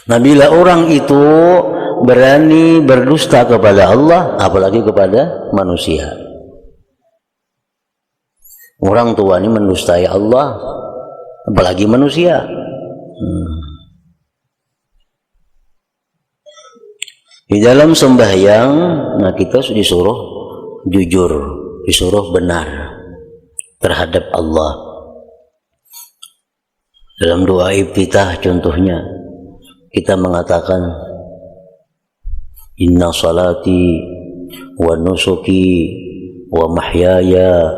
Nah, bila orang itu berani berdusta kepada Allah, apalagi kepada manusia. Orang tua ini mendustai Allah, apalagi manusia. Di dalam sembahyang, nah kita disuruh jujur, disuruh benar terhadap Allah. Dalam doa iftitah contohnya, kita mengatakan inna salati wa nusuki wa mahyaya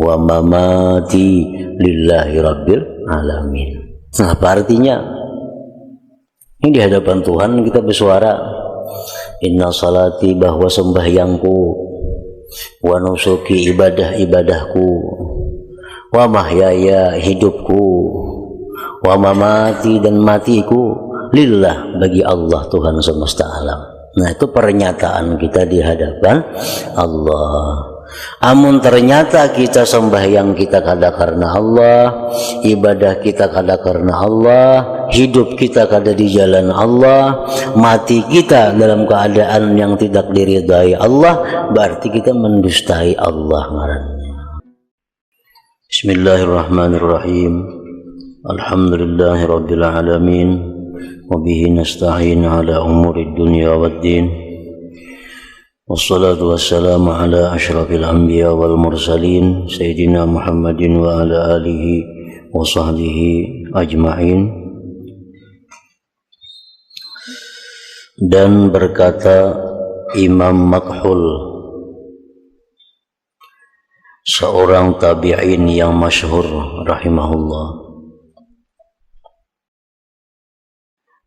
wa mamati lillahi rabbil alamin. Nah, apa artinya? Ini di hadapan Tuhan kita bersuara inna salati, bahwa sembahyangku, wa nusuki, ibadah-ibadahku, wa mahyaya, hidupku, wa mamati, dan matiku, lillah, bagi Allah Tuhan semesta alam. Nah, itu pernyataan kita di hadapan Allah. Amun ternyata kita sembahyang kita kada karena Allah, ibadah kita kada karena Allah, hidup kita kada di jalan Allah, mati kita dalam keadaan yang tidak diridai Allah, berarti kita mendustai Allah ngarannya. Bismillahirrahmanirrahim. Alhamdulillahirabbil alamin. Wa bihi nasta'in ala umurid dunya waddin. Wassalatu wassalamu ala asyrafil anbiya wal mursalin Sayyidina Muhammadin wa ala alihi wa sahbihi ajma'in. Dan berkata Imam Makhul, seorang tabi'in yang masyhur rahimahullah,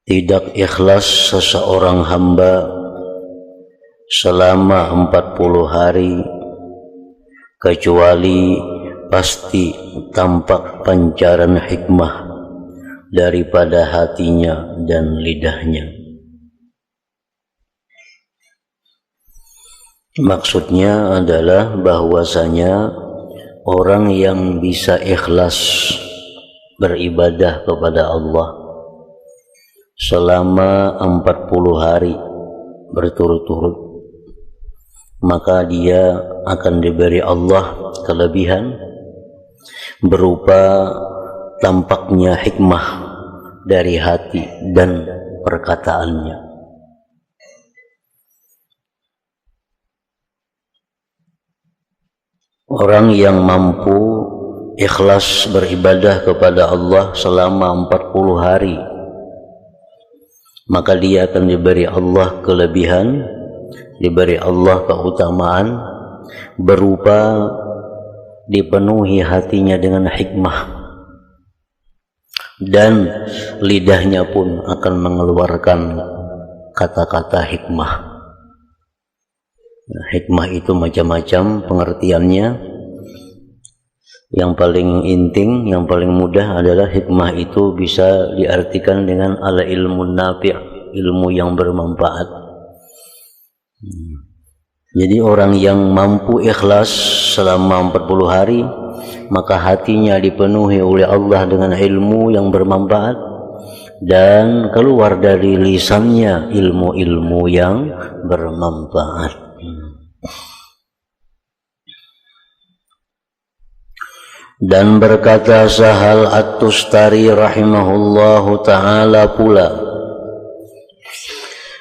tidak ikhlas seseorang hamba selama 40 hari kecuali pasti tampak pancaran hikmah daripada hatinya dan lidahnya. Maksudnya adalah bahwasanya orang yang bisa ikhlas beribadah kepada Allah selama 40 hari berturut-turut, maka dia akan diberi Allah kelebihan berupa tampaknya hikmah dari hati dan perkataannya. Orang yang mampu ikhlas beribadah kepada Allah selama 40 hari, maka dia akan diberi Allah kelebihan, diberi Allah keutamaan berupa dipenuhi hatinya dengan hikmah, dan lidahnya pun akan mengeluarkan kata-kata hikmah. Nah, hikmah itu macam-macam pengertiannya. Yang paling inting, yang paling mudah adalah hikmah itu bisa diartikan dengan ala ilmu nafi', ilmu yang bermanfaat. Jadi orang yang mampu ikhlas selama 40 hari, maka hatinya dipenuhi oleh Allah dengan ilmu yang bermanfaat, dan keluar dari lisannya ilmu-ilmu yang bermanfaat. Dan berkata Sahal At-Tustari rahimahullahu ta'ala pula,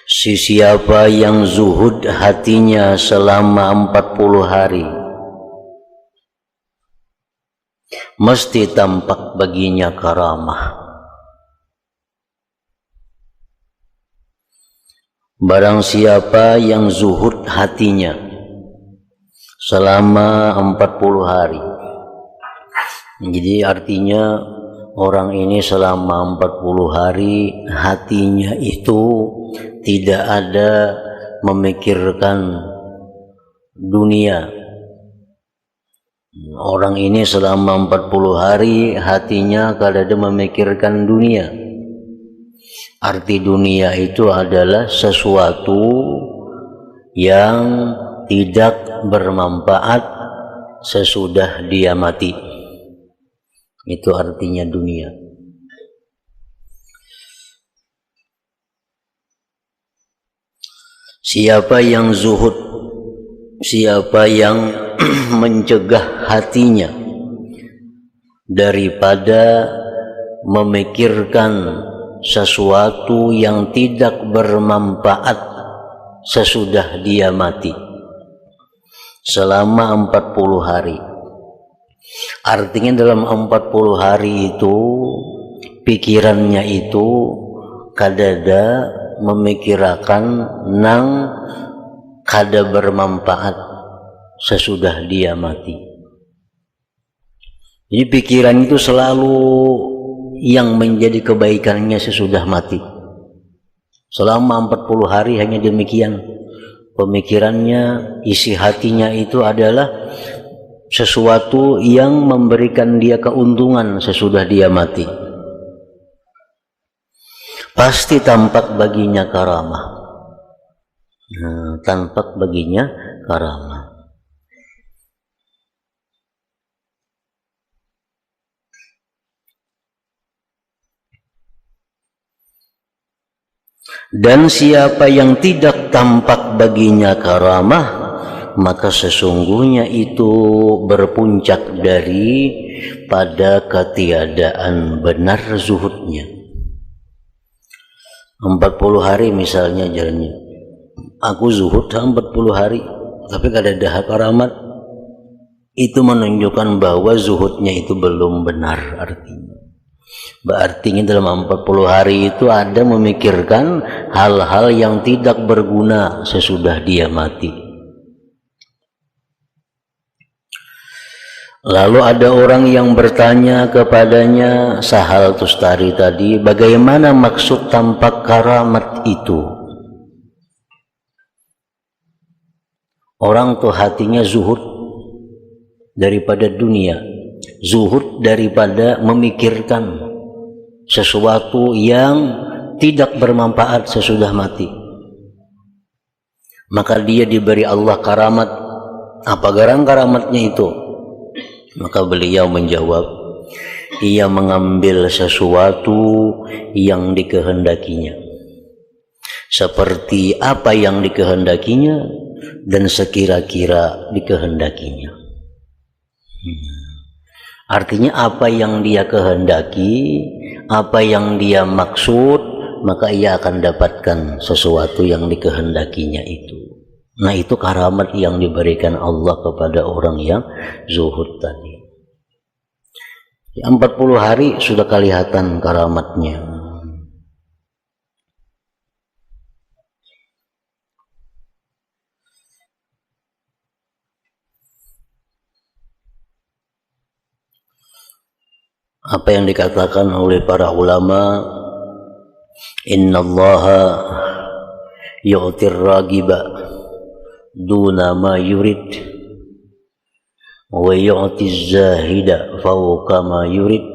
siapa yang zuhud hatinya selama 40 hari, mesti tampak baginya karamah. Barang siapa yang zuhud hatinya selama 40 hari, jadi artinya orang ini selama 40 hari hatinya itu tidak ada memikirkan dunia. Orang ini selama 40 hari hatinya kada ada memikirkan dunia. Arti dunia itu adalah sesuatu yang tidak bermanfaat sesudah dia mati. Itu artinya dunia. Siapa yang zuhud, siapa yang mencegah hatinya daripada memikirkan sesuatu yang tidak bermanfaat sesudah dia mati selama 40 hari. Artinya dalam 40 hari itu pikirannya itu kadada memikirkan nang kada bermanfaat sesudah dia mati. Jadi pikiran itu selalu yang menjadi kebaikannya sesudah mati. Selama 40 hari hanya demikian. Pemikirannya, isi hatinya itu adalah sesuatu yang memberikan dia keuntungan sesudah dia mati. Pasti tampak baginya karamah. Tampak baginya karamah. Dan siapa yang tidak tampak baginya karamah, maka sesungguhnya itu berpuncak dari pada ketiadaan benar zuhudnya. 40 hari misalnya jalannya, aku zuhud 40 hari tapi kada ada karamat, itu menunjukkan bahwa zuhudnya itu belum benar. Artinya dalam 40 hari itu ada memikirkan hal-hal yang tidak berguna sesudah dia mati. Lalu ada orang yang bertanya kepadanya, Sahal Tustari tadi, bagaimana maksud tampak karamat itu? Orang tuh hatinya zuhud daripada dunia, zuhud daripada memikirkan sesuatu yang tidak bermanfaat sesudah mati. Maka dia diberi Allah karamat. Apa garang karamatnya itu? Maka beliau menjawab, ia mengambil sesuatu yang dikehendakinya, seperti apa yang dikehendakinya dan sekira-kira dikehendakinya. Artinya apa yang dia kehendaki, apa yang dia maksud, maka ia akan dapatkan sesuatu yang dikehendakinya itu. Nah, itu karamat yang diberikan Allah kepada orang yang zuhud tadi. 40 hari sudah kelihatan karamatnya. Apa yang dikatakan oleh para ulama, innallaha yu'tir ragiba duna ma yurid wa yu'tiz zahida fawqa ma yurid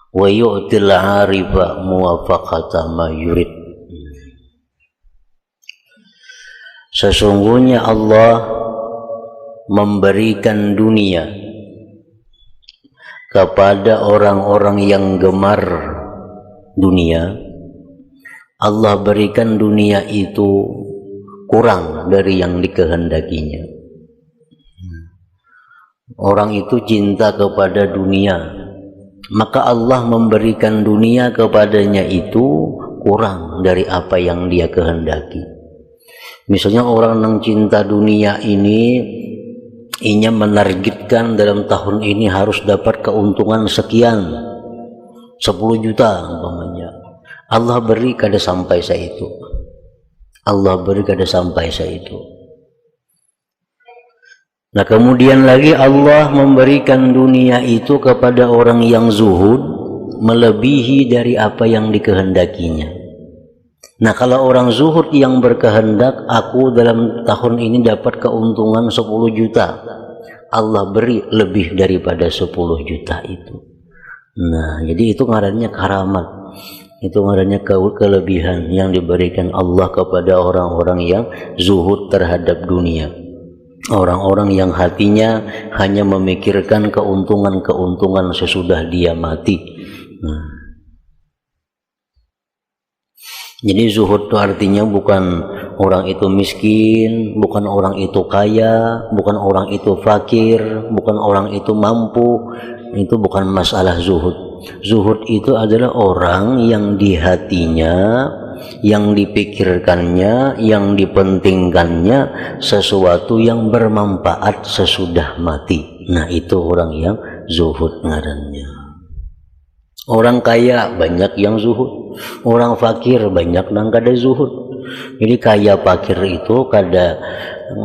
wa yu'til 'arifa muwafaqata ma yurid. Sesungguhnya Allah memberikan dunia kepada orang-orang yang gemar dunia. Allah berikan dunia itu kurang dari yang dikehendakinya. Orang itu cinta kepada dunia, maka Allah memberikan dunia kepadanya itu kurang dari apa yang dia kehendaki. Misalnya orang yang cinta dunia ini, ia menargetkan dalam tahun ini harus dapat keuntungan sekian, 10 juta umpamanya. Allah beri kada sampai seitu. Allah beri kada sampai seitu. Nah, kemudian lagi Allah memberikan dunia itu kepada orang yang zuhud melebihi dari apa yang dikehendakinya. Nah, kalau orang zuhud yang berkehendak, aku dalam tahun ini dapat keuntungan 10 juta. Allah beri lebih daripada 10 juta itu. Nah, jadi itu ngarannya karamat. Itu ngarannya kelebihan yang diberikan Allah kepada orang-orang yang zuhud terhadap dunia. Orang-orang yang hatinya hanya memikirkan keuntungan-keuntungan sesudah dia mati. Nah, jadi zuhud itu artinya bukan orang itu miskin, bukan orang itu kaya, bukan orang itu fakir, bukan orang itu mampu. Itu bukan masalah zuhud. Zuhud itu adalah orang yang di hatinya, yang dipikirkannya, yang dipentingkannya sesuatu yang bermanfaat sesudah mati. Nah, itu orang yang zuhud ngarannya. Orang kaya banyak yang zuhud, orang fakir banyak yang kada zuhud. Jadi kaya fakir itu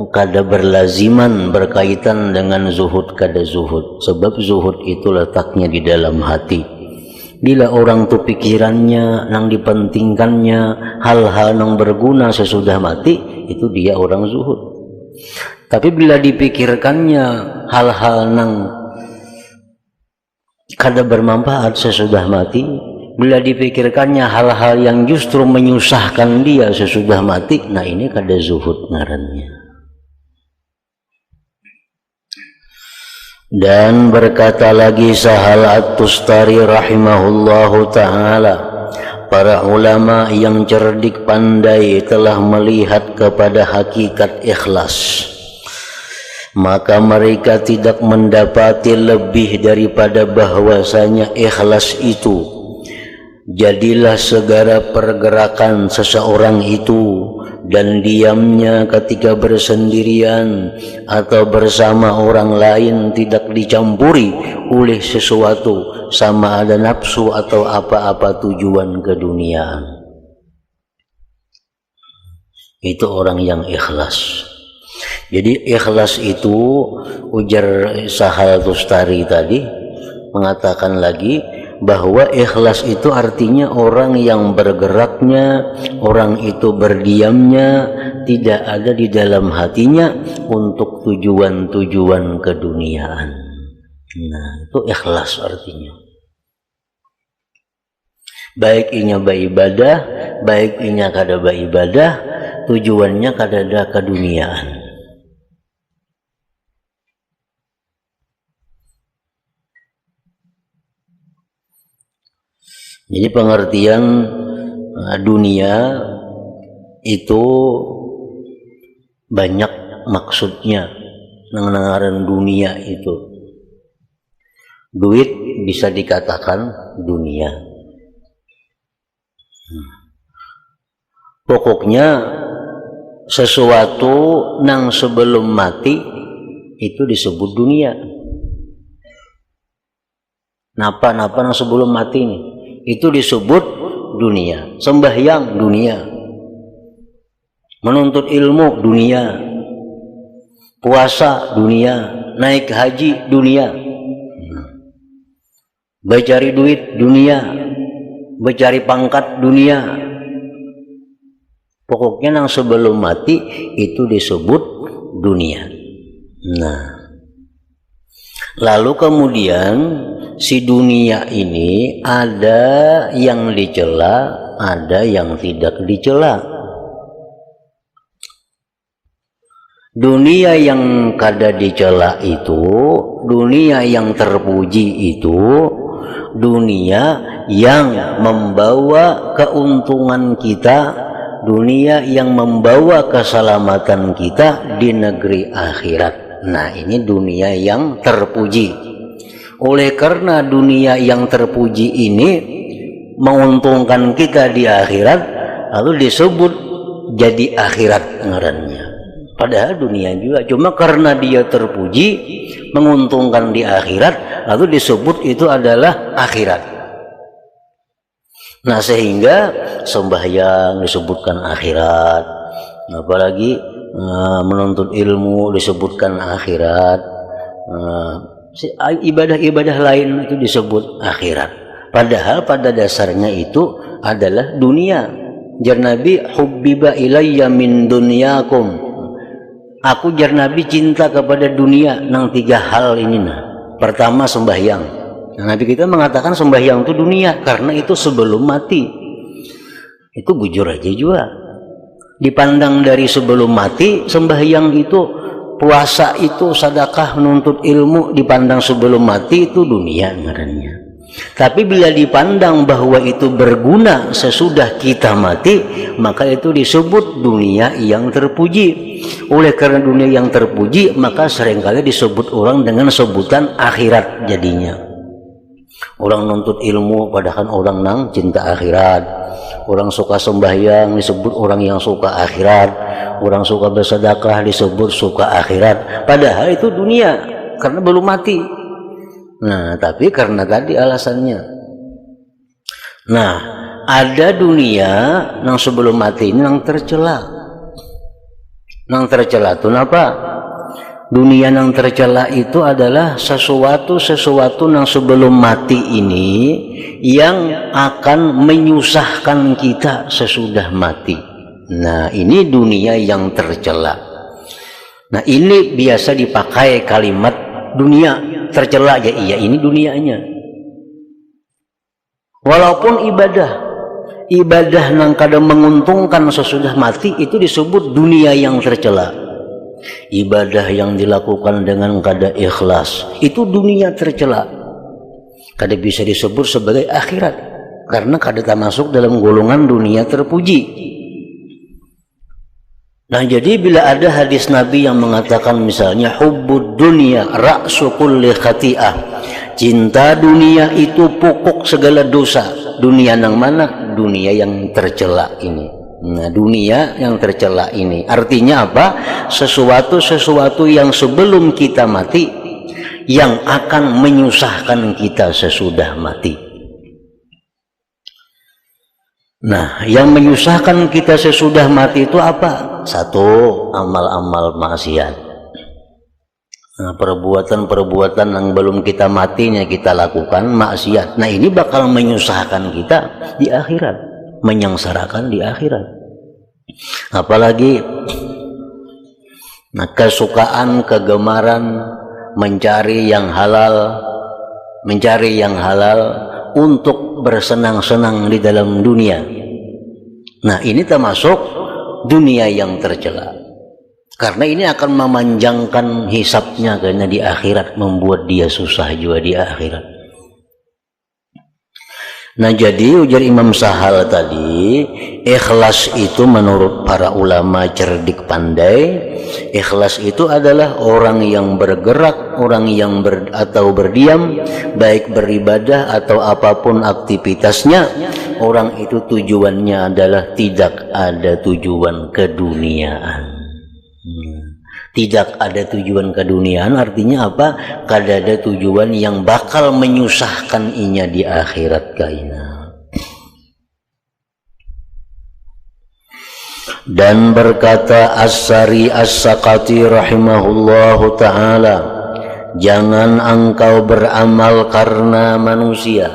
kada berlaziman berkaitan dengan zuhud kada zuhud, sebab zuhud itu letaknya di dalam hati. Bila orang tu pikirannya nang dipentingkannya hal-hal nang berguna sesudah mati, itu dia orang zuhud. Tapi bila dipikirkannya hal-hal nang kada bermanfaat sesudah mati, bila dipikirkannya hal-hal yang justru menyusahkan dia sesudah mati, nah ini kada zuhud ngarannya. Dan berkata lagi Sahal At-Tustari rahimahullahu ta'ala, para ulama yang cerdik pandai telah melihat kepada hakikat ikhlas, maka mereka tidak mendapati lebih daripada bahwasanya ikhlas itu jadilah segala pergerakan seseorang itu, dan diamnya ketika bersendirian atau bersama orang lain tidak dicampuri oleh sesuatu, sama ada nafsu atau apa-apa tujuan keduniaan. Itu orang yang ikhlas. Jadi ikhlas itu, ujar Sahal Tustari tadi mengatakan lagi bahwa ikhlas itu artinya orang yang bergeraknya, orang itu berdiamnya tidak ada di dalam hatinya untuk tujuan-tujuan keduniaan. Nah, itu ikhlas artinya. Baik inya beribadah, baik inya kada beribadah, tujuannya kada ada keduniaan. Jadi pengertian dunia itu banyak maksudnya. Nengaran dunia itu, duit bisa dikatakan dunia. Pokoknya sesuatu nang sebelum mati itu disebut dunia. Napa nang sebelum mati nih, itu disebut dunia. Sembahyang dunia, menuntut ilmu dunia, puasa dunia, naik haji dunia, mencari duit dunia, mencari pangkat dunia. Pokoknya yang sebelum mati itu disebut dunia. Nah, lalu kemudian si dunia ini ada yang dicela, ada yang tidak dicela. Dunia yang kada dicela itu, dunia yang terpuji itu, dunia yang membawa keuntungan kita, dunia yang membawa keselamatan kita di negeri akhirat. Nah, ini dunia yang terpuji. Oleh karena dunia yang terpuji ini menguntungkan kita di akhirat, lalu disebut jadi akhirat ngarannya. Padahal dunia juga, cuma karena dia terpuji menguntungkan di akhirat, lalu disebut itu adalah akhirat. Nah, sehingga sembahyang disebutkan akhirat, apalagi menuntut ilmu disebutkan akhirat, ibadah-ibadah lain itu disebut akhirat. Padahal pada dasarnya itu adalah dunia. Jar Nabi, hubbiba ilayya min dunyakum, aku jar Nabi cinta kepada dunia nang tiga hal ini. Nah, pertama sembahyang. Nah, Nabi kita mengatakan sembahyang itu dunia karena itu sebelum mati. Itu bujur aja juga. Dipandang dari sebelum mati, sembahyang itu, puasa itu, sedekah, menuntut ilmu, dipandang sebelum mati itu dunia ngarannya. Tapi bila dipandang bahwa itu berguna sesudah kita mati, maka itu disebut dunia yang terpuji. Oleh karena dunia yang terpuji, maka seringkali disebut orang dengan sebutan akhirat jadinya. Orang nuntut ilmu padahal orang nang cinta akhirat. Orang suka sembahyang disebut orang yang suka akhirat. Orang suka bersedekah disebut suka akhirat. Padahal itu dunia karena belum mati. Nah, tapi karena tadi alasannya. Nah, ada dunia yang sebelum mati ini yang tercela. Yang tercela itu apa? Dunia yang tercela itu adalah sesuatu yang sebelum mati ini yang akan menyusahkan kita sesudah mati. Nah, ini dunia yang tercela. Nah, ini biasa dipakai kalimat dunia tercela, ya iya ini dunianya. Walaupun ibadah yang kadang menguntungkan sesudah mati itu disebut dunia yang tercela. Ibadah yang dilakukan dengan kada ikhlas itu dunia tercela. Kada bisa disebut sebagai akhirat karena kada termasuk dalam golongan dunia terpuji. Nah, jadi bila ada hadis Nabi yang mengatakan misalnya hubbud dunya ra'su kulli khati'ah, cinta dunia itu pokok segala dosa. Dunia yang mana? Dunia yang tercela ini. Nah, dunia yang tercela ini artinya apa? Sesuatu yang sebelum kita mati yang akan menyusahkan kita sesudah mati. Nah, yang menyusahkan kita sesudah mati itu apa? Satu, amal-amal maksiat. Nah, perbuatan-perbuatan yang belum kita matinya kita lakukan maksiat. Nah, ini bakal menyusahkan kita di akhirat, menyengsarakan di akhirat. Apalagi nah, kesukaan, kegemaran mencari yang halal untuk bersenang-senang di dalam dunia. Nah, ini termasuk dunia yang tercela. Karena ini akan memanjangkan hisapnya karena di akhirat, membuat dia susah juga di akhirat. Nah, jadi ujar Imam Sahal tadi, ikhlas itu menurut para ulama cerdik pandai, ikhlas itu adalah orang yang bergerak, orang yang atau berdiam, baik beribadah atau apapun aktivitasnya, orang itu tujuannya adalah tidak ada tujuan keduniaan. Tidak ada tujuan keduniaan artinya apa? Kada ada tujuan yang bakal menyusahkan inya di akhirat kaina. Dan berkata As-Sari As-Saqati rahimahullahu ta'ala, jangan engkau beramal karena manusia.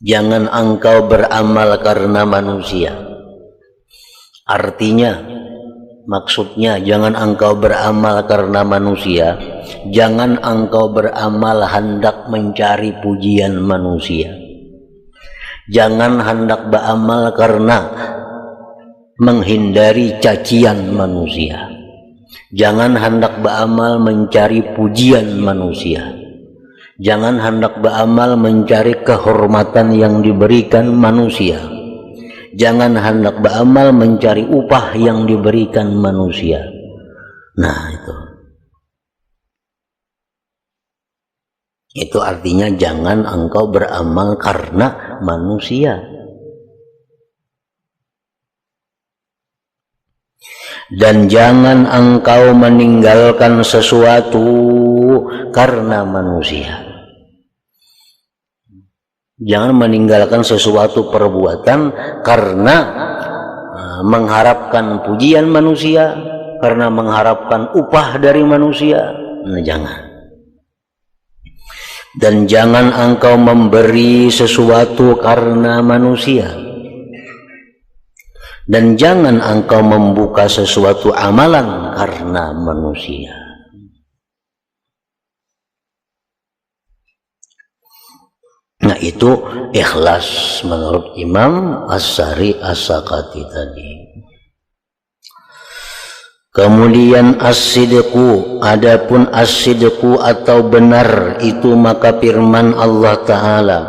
Jangan engkau beramal karena manusia. Artinya, maksudnya jangan engkau beramal karena manusia, jangan engkau beramal hendak mencari pujian manusia, jangan hendak beramal karena menghindari cacian manusia, jangan hendak beramal mencari pujian manusia, jangan hendak beramal mencari kehormatan yang diberikan manusia, jangan hendak beramal mencari upah yang diberikan manusia. Nah, itu artinya jangan engkau beramal karena manusia. Dan jangan engkau meninggalkan sesuatu karena manusia. Jangan meninggalkan sesuatu perbuatan karena mengharapkan pujian manusia, karena mengharapkan upah dari manusia. Nah, jangan. Dan jangan engkau memberi sesuatu karena manusia. Dan jangan engkau membuka sesuatu amalan karena manusia. Nah, itu ikhlas menurut Imam As-Sari As-Saqati tadi. Kemudian as-sidqu, adapun as-sidqu atau benar itu maka firman Allah Ta'ala,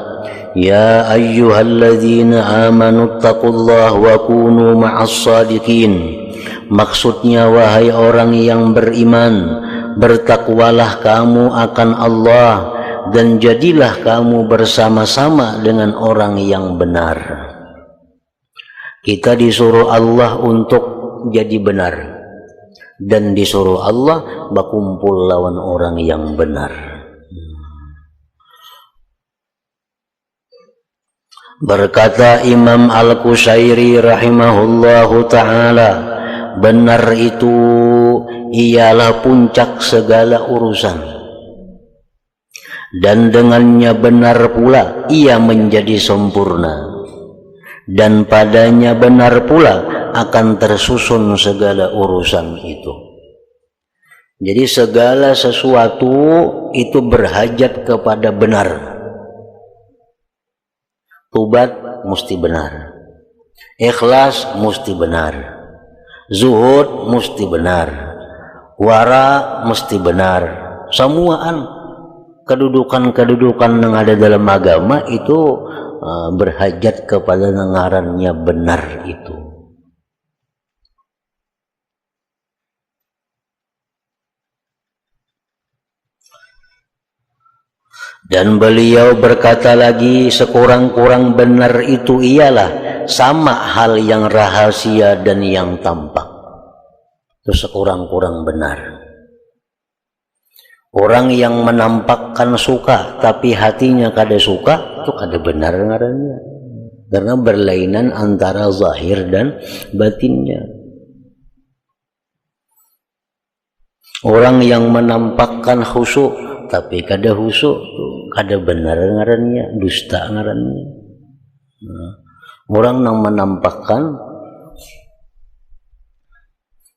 ya ayyuhalladzina amanu taqullaha wa kunu ma'as sadiqin. Maksudnya wahai orang yang beriman, bertakwalah kamu akan Allah dan jadilah kamu bersama-sama dengan orang yang benar. Kita disuruh Allah untuk jadi benar dan disuruh Allah berkumpul lawan orang yang benar. Berkata Imam Al-Qushairi rahimahullahu ta'ala, benar itu ialah puncak segala urusan, dan dengannya benar pula ia menjadi sempurna, dan padanya benar pula akan tersusun segala urusan itu. Jadi segala sesuatu itu berhajat kepada benar. Tobat mesti benar, ikhlas mesti benar, zuhud mesti benar, wara mesti benar. Semuaan kedudukan-kedudukan yang ada dalam agama itu berhajat kepada ngarannya benar itu. Dan beliau berkata lagi, sekurang-kurang benar itu ialah sama hal yang rahasia dan yang tampak. Itu sekurang-kurang benar. Orang yang menampakkan suka tapi hatinya kada suka, itu kada benar ngarannya. Karena berlainan antara zahir dan batinnya. Orang yang menampakkan khusyuk tapi kada khusyuk, kada benar ngarannya, dusta ngarannya. Orang yang menampakkan,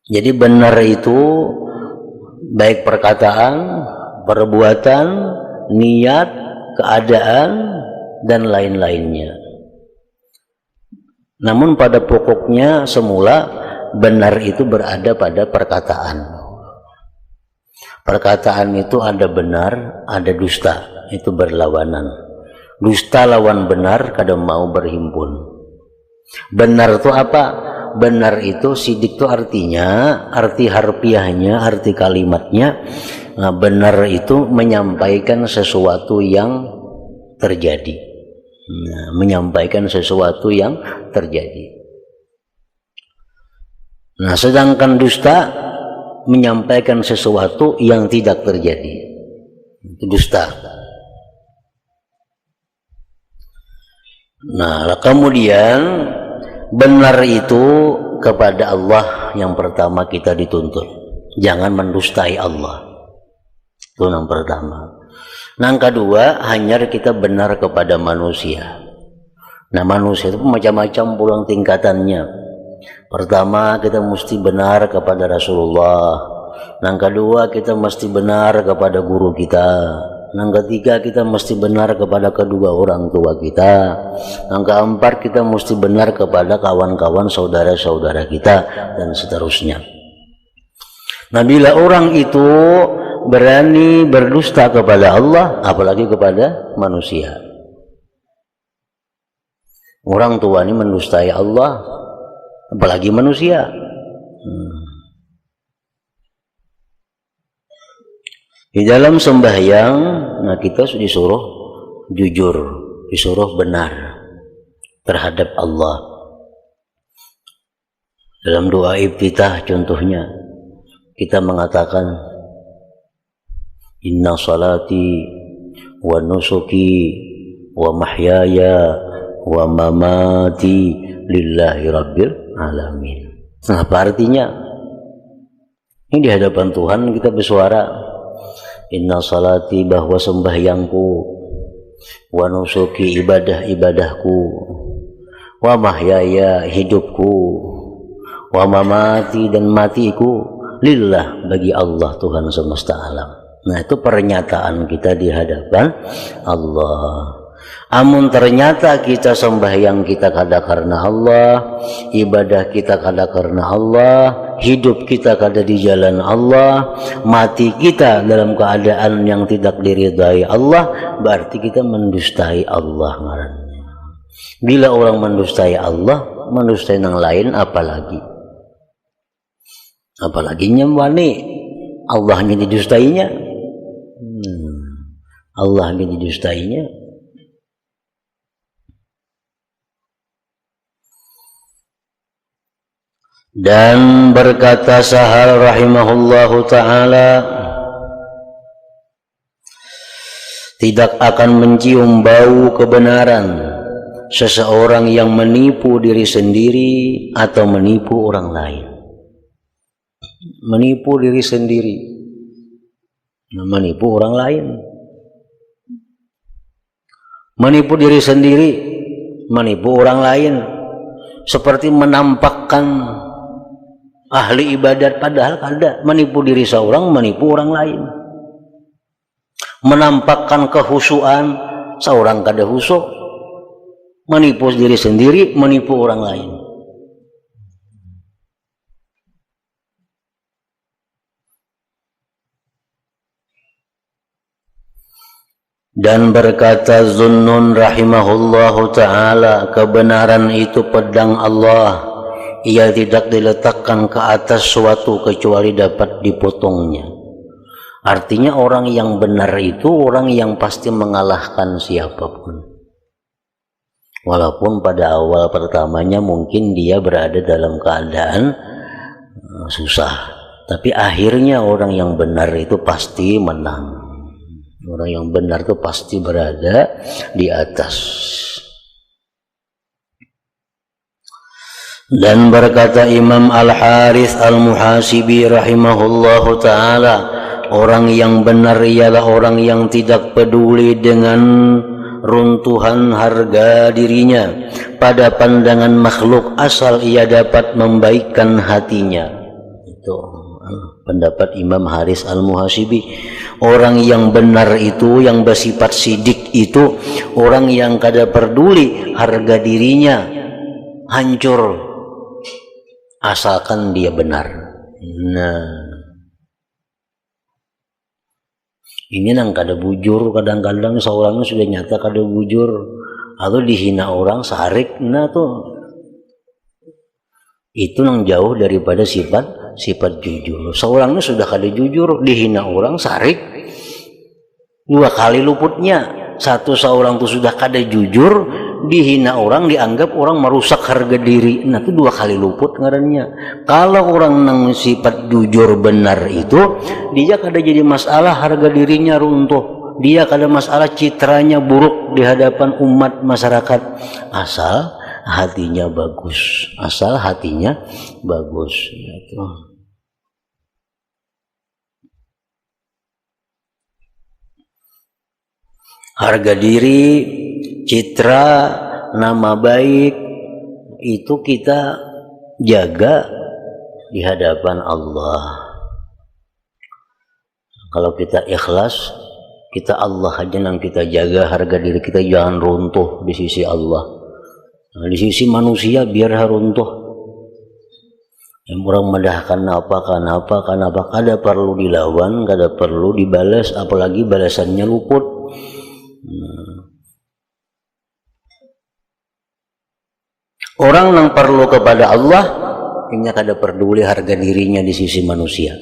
jadi benar itu baik perkataan, perbuatan, niat, keadaan dan lain-lainnya. Namun pada pokoknya semula benar itu berada pada perkataan. Perkataan itu ada benar, ada dusta, itu berlawanan. Dusta lawan benar kadang mau berhimpun. Benar itu apa? Benar itu sidik itu artinya, arti harfiahnya, arti kalimatnya. Nah, benar itu menyampaikan sesuatu yang terjadi. Nah, menyampaikan sesuatu yang terjadi. Nah, sedangkan dusta menyampaikan sesuatu yang tidak terjadi. Itu dusta. Nah, kemudian benar itu kepada Allah yang pertama kita dituntut. Jangan mendustai Allah. Itu yang pertama. Yang kedua, hanya kita benar kepada manusia. Nah, manusia itu macam-macam pulang tingkatannya. Pertama, kita mesti benar kepada Rasulullah. Yang kedua, kita mesti benar kepada guru kita. Yang ketiga, kita mesti benar kepada kedua orang tua kita. Yang keempat, kita mesti benar kepada kawan-kawan saudara-saudara kita, dan seterusnya. Nah, bila orang itu berani berdusta kepada Allah, apalagi kepada manusia. Orang tua ini mendustai Allah, apalagi manusia. Di dalam sembahyang, nah kita disuruh jujur, disuruh benar terhadap Allah. Dalam doa iftitah contohnya, kita mengatakan, inna salati wa nusuki wa mahyaya wa mamati lillahi rabbil alamin. Nah, apa artinya? Ini di hadapan Tuhan kita bersuara, inna salati, bahwa sembahyangku, wa nusuki, ibadah-ibadahku, wa mahyaya, hidupku, wa mamati, dan matiku, lillah, bagi Allah Tuhan semesta alam. Nah, itu pernyataan kita di hadapan Allah. Amun ternyata kita sembahyang kita kada karena Allah, ibadah kita kada karena Allah, hidup kita kada di jalan Allah, mati kita dalam keadaan yang tidak diridai Allah, berarti kita mendustai Allah ngarannya. Bila orang mendustai Allah, mendustai yang lain apalagi? Apalagi nyembani Allahnya didustainya. Allahnya didustainya. Dan berkata Sahal rahimahullahu ta'ala, tidak akan mencium bau kebenaran seseorang yang menipu diri sendiri atau menipu orang lain. Menipu diri sendiri, menipu orang lain. Menipu diri sendiri, menipu orang lain, seperti menampakkan ahli ibadat padahal kada, menipu diri seorang, menipu orang lain. Menampakkan kehusuan, seorang kada husuk, menipu diri sendiri, menipu orang lain. Dan berkata Zunnun rahimahullahu ta'ala, kebenaran itu pedang Allah, ia tidak diletakkan ke atas suatu kecuali dapat dipotongnya. Artinya orang yang benar itu orang yang pasti mengalahkan siapapun. Walaupun pada awal pertamanya mungkin dia berada dalam keadaan susah, tapi akhirnya orang yang benar itu pasti menang. Orang yang benar itu pasti berada di atas. Dan berkata Imam Al-Harith Al-Muhasibi rahimahullahu ta'ala, orang yang benar ialah orang yang tidak peduli dengan runtuhan harga dirinya pada pandangan makhluk asal ia dapat membaikkan hatinya. Itu pendapat Imam Haris Al-Muhasibi. Orang yang benar itu, yang bersifat sidik itu, orang yang kada peduli harga dirinya hancur asalkan dia benar. Nah, ini nang kada bujur, kadang-kadang seorangnya sudah nyata kada bujur atau dihina orang sarik, nah tuh itu nang jauh daripada sifat jujur. Seorangnya sudah kada jujur, dihina orang sarik, dua kali luputnya. Satu, seorang itu sudah kada jujur, dihina orang, dianggap orang merusak harga diri, nah itu dua kali luput ngarannya. Kalau orang nang sifat jujur benar itu, dia kada jadi masalah harga dirinya runtuh, dia kada masalah citranya buruk di hadapan umat masyarakat, asal hatinya bagus, asal hatinya bagus. Gitu. Harga diri, citra, nama baik itu kita jaga di hadapan Allah. Kalau kita ikhlas, kita Allah aja yang kita jaga, harga diri kita jangan runtuh di sisi Allah. Nah, di sisi manusia biar runtuh. Yang orang medahkan apa, kada perlu dilawan, kada perlu dibalas, apalagi balasannya luput. Orang yang perlu kepada Allah, ini kada peduli harga dirinya di sisi manusia.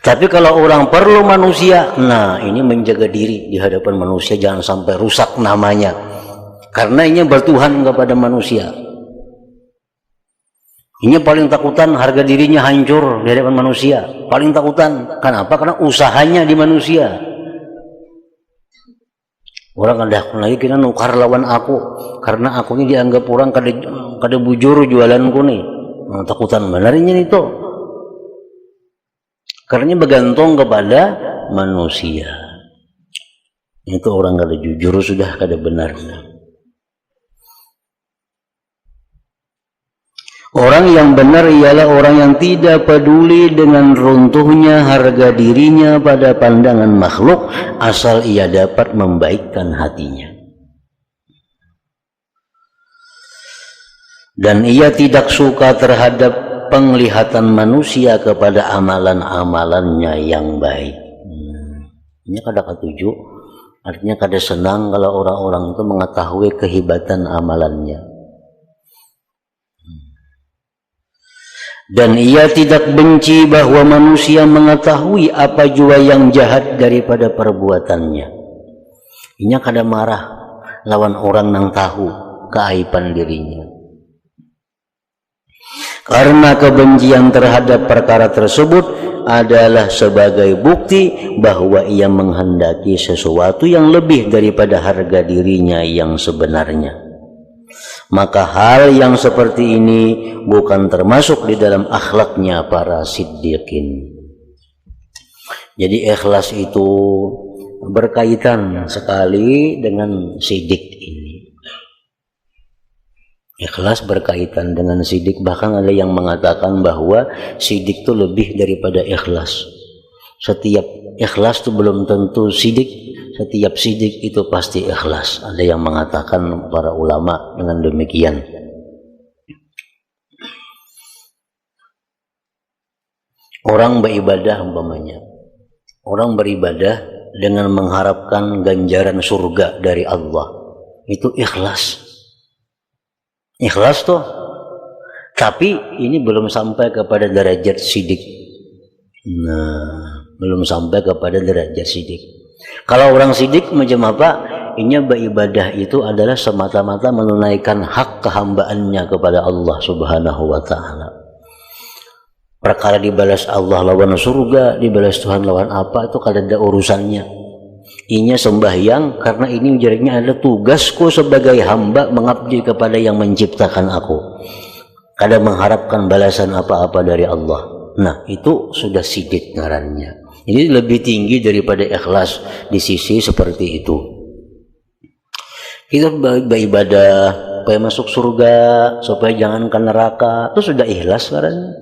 Tapi kalau orang perlu manusia, nah ini menjaga diri di hadapan manusia, jangan sampai rusak namanya. Karena ini bertuhan kepada manusia. Ini paling takutan harga dirinya hancur di hadapan manusia. Paling takutan. Kenapa? Karena usahanya di manusia. Orang kada lagi kena nukar lawan aku, karena aku ini dianggap orang kada bujur jualanku nih. Nah, takutan benarnya itu. Karena bergantung kepada manusia. Itu orang kada jujur sudah kada benar. Orang yang benar ialah orang yang tidak peduli dengan runtuhnya harga dirinya pada pandangan makhluk, asal ia dapat membaikkan hatinya. Dan ia tidak suka terhadap penglihatan manusia kepada amalan-amalannya yang baik. Ini kada ketujuh, artinya kada senang kalau orang-orang itu mengetahui kehebatan amalannya. Dan ia tidak benci bahwa manusia mengetahui apa jua yang jahat daripada perbuatannya. Inya kada marah lawan orang yang tahu keaiban dirinya. Karena kebencian terhadap perkara tersebut adalah sebagai bukti bahwa ia menghendaki sesuatu yang lebih daripada harga dirinya yang sebenarnya. Maka hal yang seperti ini bukan termasuk di dalam akhlaknya para siddiqin. Jadi ikhlas itu berkaitan sekali dengan sidik ini. Ikhlas berkaitan dengan sidik, bahkan ada yang mengatakan bahwa sidik itu lebih daripada ikhlas. Setiap ikhlas itu belum tentu sidik, setiap sidik itu pasti ikhlas. Ada yang mengatakan para ulama dengan demikian. Orang beribadah umpamanya, orang beribadah dengan mengharapkan ganjaran surga dari Allah, itu ikhlas. Ikhlas tuh, tapi ini belum sampai kepada derajat sidik. Nah, belum sampai kepada derajat sidik. Kalau orang sidik macam apa? Ini beribadah itu adalah semata-mata menunaikan hak kehambaannya kepada Allah Subhanahu wa Ta'ala. Perkara dibalas Allah lawan surga, dibalas Tuhan lawan apa, itu kada ada urusannya. Inya sembahyang karena ini ujarnya adalah tugasku sebagai hamba mengabdi kepada yang menciptakan aku. Kada mengharapkan balasan apa-apa dari Allah. Nah, itu sudah sidik ngarannya. Ini lebih tinggi daripada ikhlas di sisi seperti itu. Kita beribadah supaya masuk surga, supaya jangan ke neraka, itu sudah ikhlas ngarannya.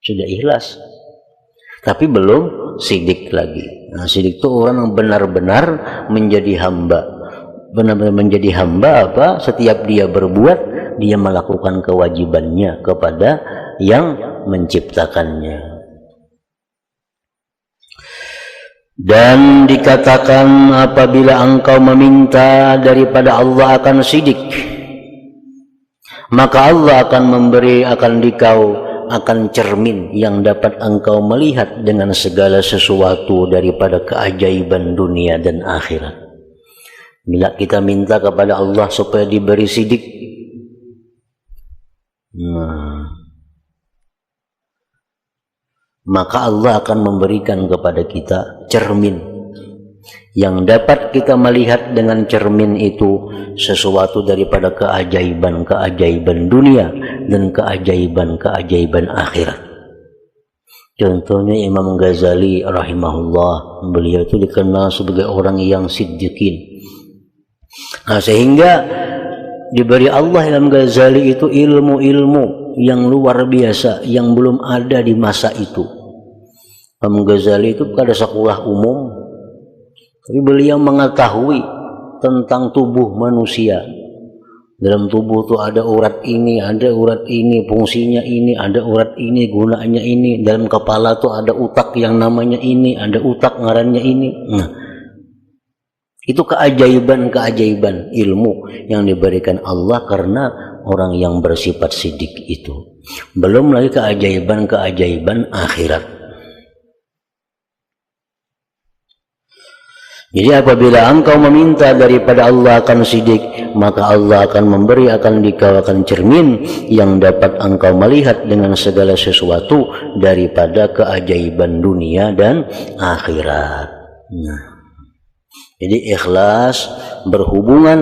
Sudah ikhlas. Tapi belum sidik lagi. Nah, sidik itu orang yang benar-benar menjadi hamba. Benar-benar menjadi hamba apa? Setiap dia berbuat, dia melakukan kewajibannya kepada yang menciptakannya. Dan dikatakan apabila engkau meminta daripada Allah akan sidik, maka Allah akan memberi akan dikau akan cermin yang dapat engkau melihat dengan segala sesuatu daripada keajaiban dunia dan akhirat. Bila kita minta kepada Allah supaya diberi sidik, maka Allah akan memberikan kepada kita cermin yang dapat kita melihat dengan cermin itu sesuatu daripada keajaiban-keajaiban dunia dan keajaiban-keajaiban akhirat. Contohnya Imam Ghazali rahimahullah, beliau itu dikenal sebagai orang yang siddiqin. Nah, sehingga diberi Allah Imam Ghazali itu ilmu-ilmu yang luar biasa yang belum ada di masa itu. Imam Ghazali itu pada sekolah umum, tapi beliau mengetahui tentang tubuh manusia. Dalam tubuh itu ada urat ini, fungsinya ini, ada urat ini, gunanya ini. Dalam kepala itu ada utak yang namanya ini, ada utak ngarannya ini. Nah, itu keajaiban-keajaiban ilmu yang diberikan Allah karena orang yang bersifat sidik itu. Belum lagi keajaiban-keajaiban akhirat. Jadi apabila engkau meminta daripada Allah akan sidik, maka Allah akan memberi akan dikau akan cermin yang dapat engkau melihat dengan segala sesuatu daripada keajaiban dunia dan akhirat. Nah, jadi ikhlas berhubungan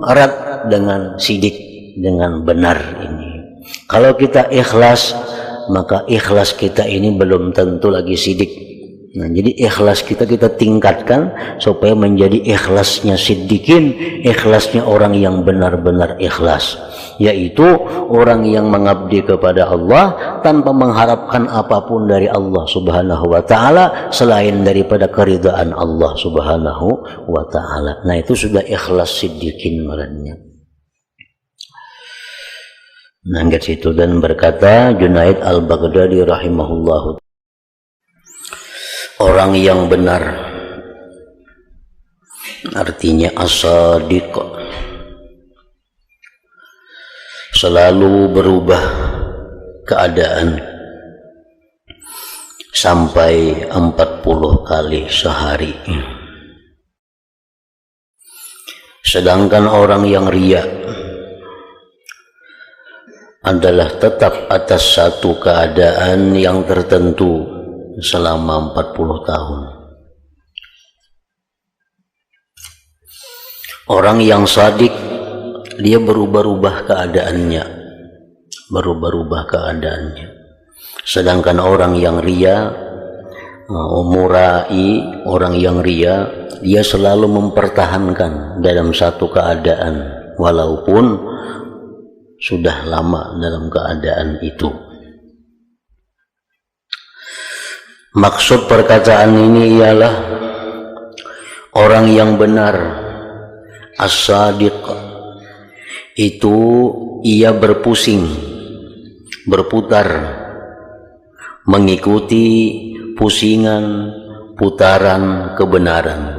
erat dengan sidik, dengan benar ini. Kalau kita ikhlas, maka ikhlas kita ini belum tentu lagi sidik. Nah, jadi ikhlas kita tingkatkan supaya menjadi ikhlasnya siddiqin, ikhlasnya orang yang benar-benar ikhlas, yaitu orang yang mengabdi kepada Allah tanpa mengharapkan apapun dari Allah Subhanahu wa Ta'ala selain daripada keridhaan Allah Subhanahu wa Ta'ala. Nah, itu sudah ikhlas siddiqin malahnya. Nanggat situ dan berkata Junaid al-Baghdadi rahimahullahu, orang yang benar artinya as-sadiq, selalu berubah keadaan sampai 40 kali sehari. Sedangkan orang yang riya adalah tetap atas satu keadaan yang tertentu selama 40 tahun. Orang yang sadik, dia berubah-ubah keadaannya, sedangkan orang yang riya, murai, orang yang riya, dia selalu mempertahankan dalam satu keadaan walaupun sudah lama dalam keadaan itu. Maksud perkataan ini ialah orang yang benar, as-sadiq, itu ia berpusing, berputar, mengikuti pusingan, putaran kebenaran,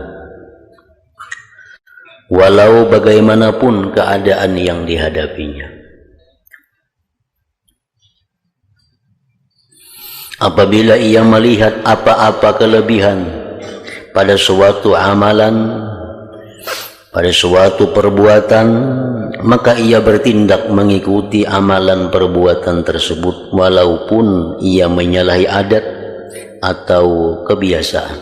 walau bagaimanapun keadaan yang dihadapinya. Apabila ia melihat apa-apa kelebihan pada suatu amalan, pada suatu perbuatan, maka ia bertindak mengikuti amalan perbuatan tersebut walaupun ia menyalahi adat atau kebiasaan.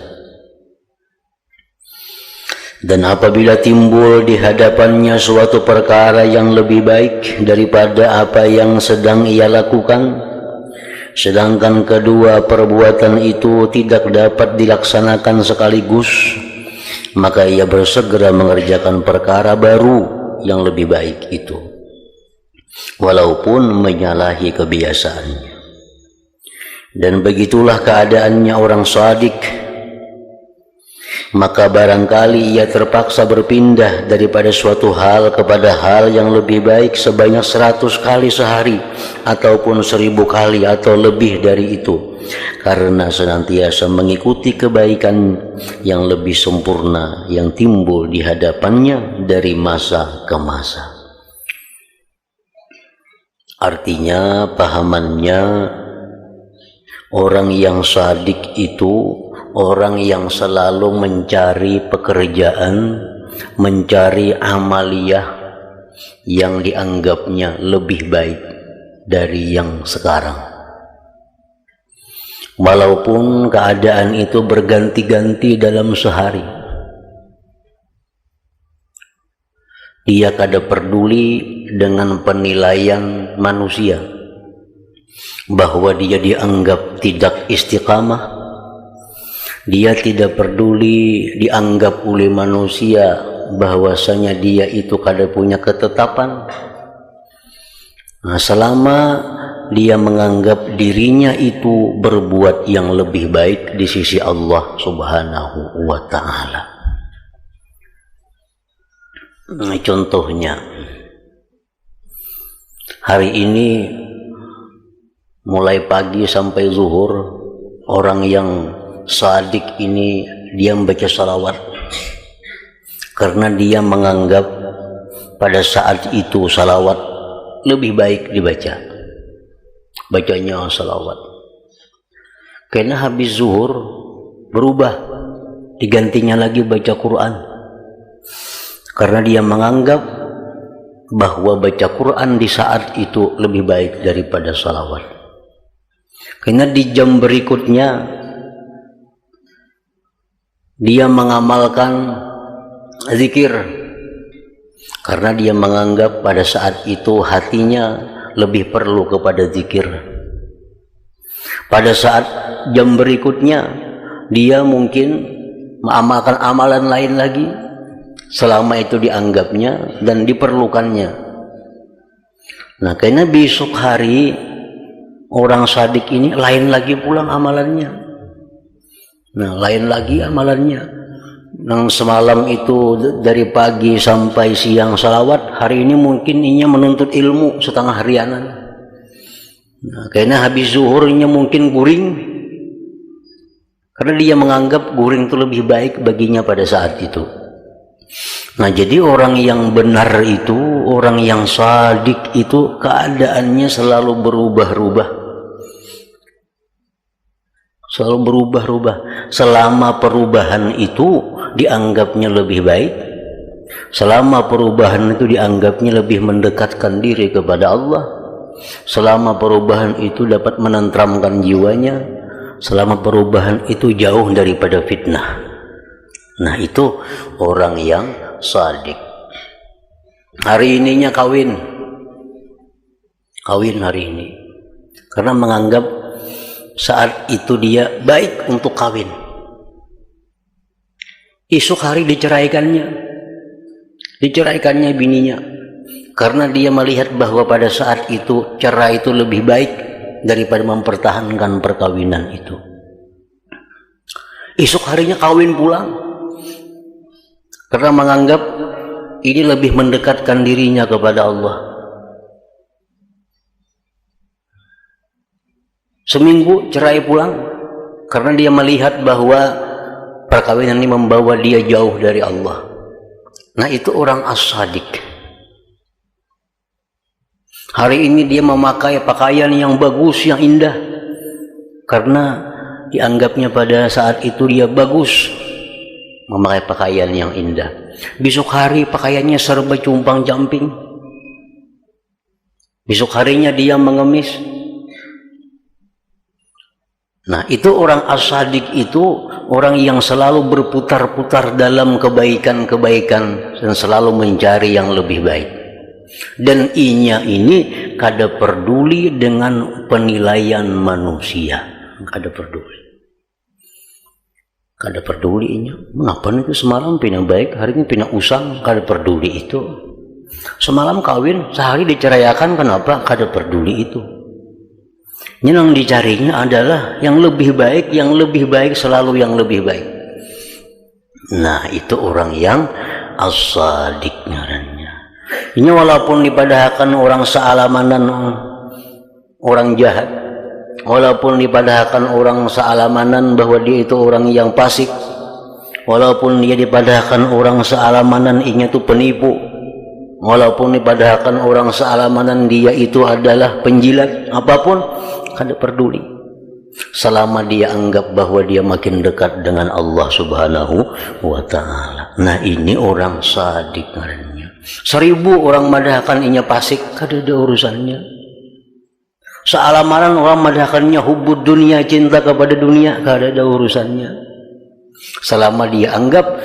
Dan apabila timbul di hadapannya suatu perkara yang lebih baik daripada apa yang sedang ia lakukan, sedangkan kedua perbuatan itu tidak dapat dilaksanakan sekaligus, maka ia bersegera mengerjakan perkara baru yang lebih baik itu, walaupun menyalahi kebiasaannya. Dan begitulah keadaannya orang sadik. Maka barangkali ia terpaksa berpindah daripada suatu hal kepada hal yang lebih baik sebanyak 100 kali sehari, ataupun 1000 kali atau lebih dari itu, karena senantiasa mengikuti kebaikan yang lebih sempurna yang timbul di hadapannya dari masa ke masa. Artinya, pahamannya, orang yang sadik itu orang yang selalu mencari pekerjaan, mencari amaliyah yang dianggapnya lebih baik dari yang sekarang, walaupun keadaan itu berganti-ganti dalam sehari. Dia kada peduli dengan penilaian manusia bahwa dia dianggap tidak istiqamah. Dia tidak peduli dianggap oleh manusia bahwasanya dia itu kada punya ketetapan. Nah, selama dia menganggap dirinya itu berbuat yang lebih baik di sisi Allah Subhanahu wa ta'ala. Nah, contohnya, hari ini mulai pagi sampai zuhur, orang yang sadik ini dia membaca salawat karena dia menganggap pada saat itu salawat lebih baik dibaca, bacanya salawat. Karena habis zuhur berubah, digantinya lagi baca Quran, karena dia menganggap bahwa baca Quran di saat itu lebih baik daripada salawat. Karena di jam berikutnya dia mengamalkan zikir karena dia menganggap pada saat itu hatinya lebih perlu kepada zikir. Pada saat jam berikutnya dia mungkin mengamalkan amalan lain lagi selama itu dianggapnya dan diperlukannya. Nah, karena besok hari orang sadik ini lain lagi pulang amalannya. Nah, lain lagi amalannya. Nang semalam itu dari pagi sampai siang salawat, hari ini mungkin inya menuntut ilmu setengah harianan. Nah, karena habis zuhurnya mungkin guring, karena dia menganggap guring itu lebih baik baginya pada saat itu. Nah, jadi orang yang benar itu, orang yang shadik itu keadaannya selalu berubah-ubah. Selalu berubah-ubah. Selama perubahan itu dianggapnya lebih baik, selama perubahan itu dianggapnya lebih mendekatkan diri kepada Allah, selama perubahan itu dapat menenteramkan jiwanya, selama perubahan itu jauh daripada fitnah. Nah, itu orang yang shadik. Hari ininya kawin hari ini karena menganggap saat itu dia baik untuk kawin. Esok hari diceraikannya bininya, karena dia melihat bahwa pada saat itu cerai itu lebih baik daripada mempertahankan perkawinan itu. Esok harinya kawin pulang, karena menganggap ini lebih mendekatkan dirinya kepada Allah. Seminggu cerai pulang, karena dia melihat bahwa perkawinan ini membawa dia jauh dari Allah. Nah, itu orang as-shadik. Hari ini dia memakai pakaian yang bagus, yang indah, karena dianggapnya pada saat itu dia bagus memakai pakaian yang indah. Besok hari pakaiannya serba cumpang-camping. Besok harinya dia mengemis. Nah, itu orang as-shadik itu orang yang selalu berputar-putar dalam kebaikan-kebaikan dan selalu mencari yang lebih baik. Dan inya ini kada peduli dengan penilaian manusia, kada peduli inya. Mengapa itu semalam pina baik, hari ini pina usang, kada peduli itu. Semalam kawin, sehari diceraikan, kenapa? Kada peduli itu. Yang dicarinya adalah yang lebih baik, selalu yang lebih baik. Nah, itu orang yang as-shadik ngarannya. Ini walaupun dipadahkan orang sealamanan orang jahat, walaupun dipadahkan orang sealamanan bahwa dia itu orang yang fasik, walaupun dia dipadahkan orang sealamanan inya itu penipu, walaupun dipadahkan orang sealamanan dia itu adalah penjilat, apapun kada peduli, selama dia anggap bahwa dia makin dekat dengan Allah Subhanahu wa ta'ala. Nah, ini orang shadik ngarannya. 1000 orang madahkan inya fasik, kada ada urusannya. Sealamanan orang madahkannya hubbud dunia, cinta kepada dunia, kada ada urusannya. Selama dia anggap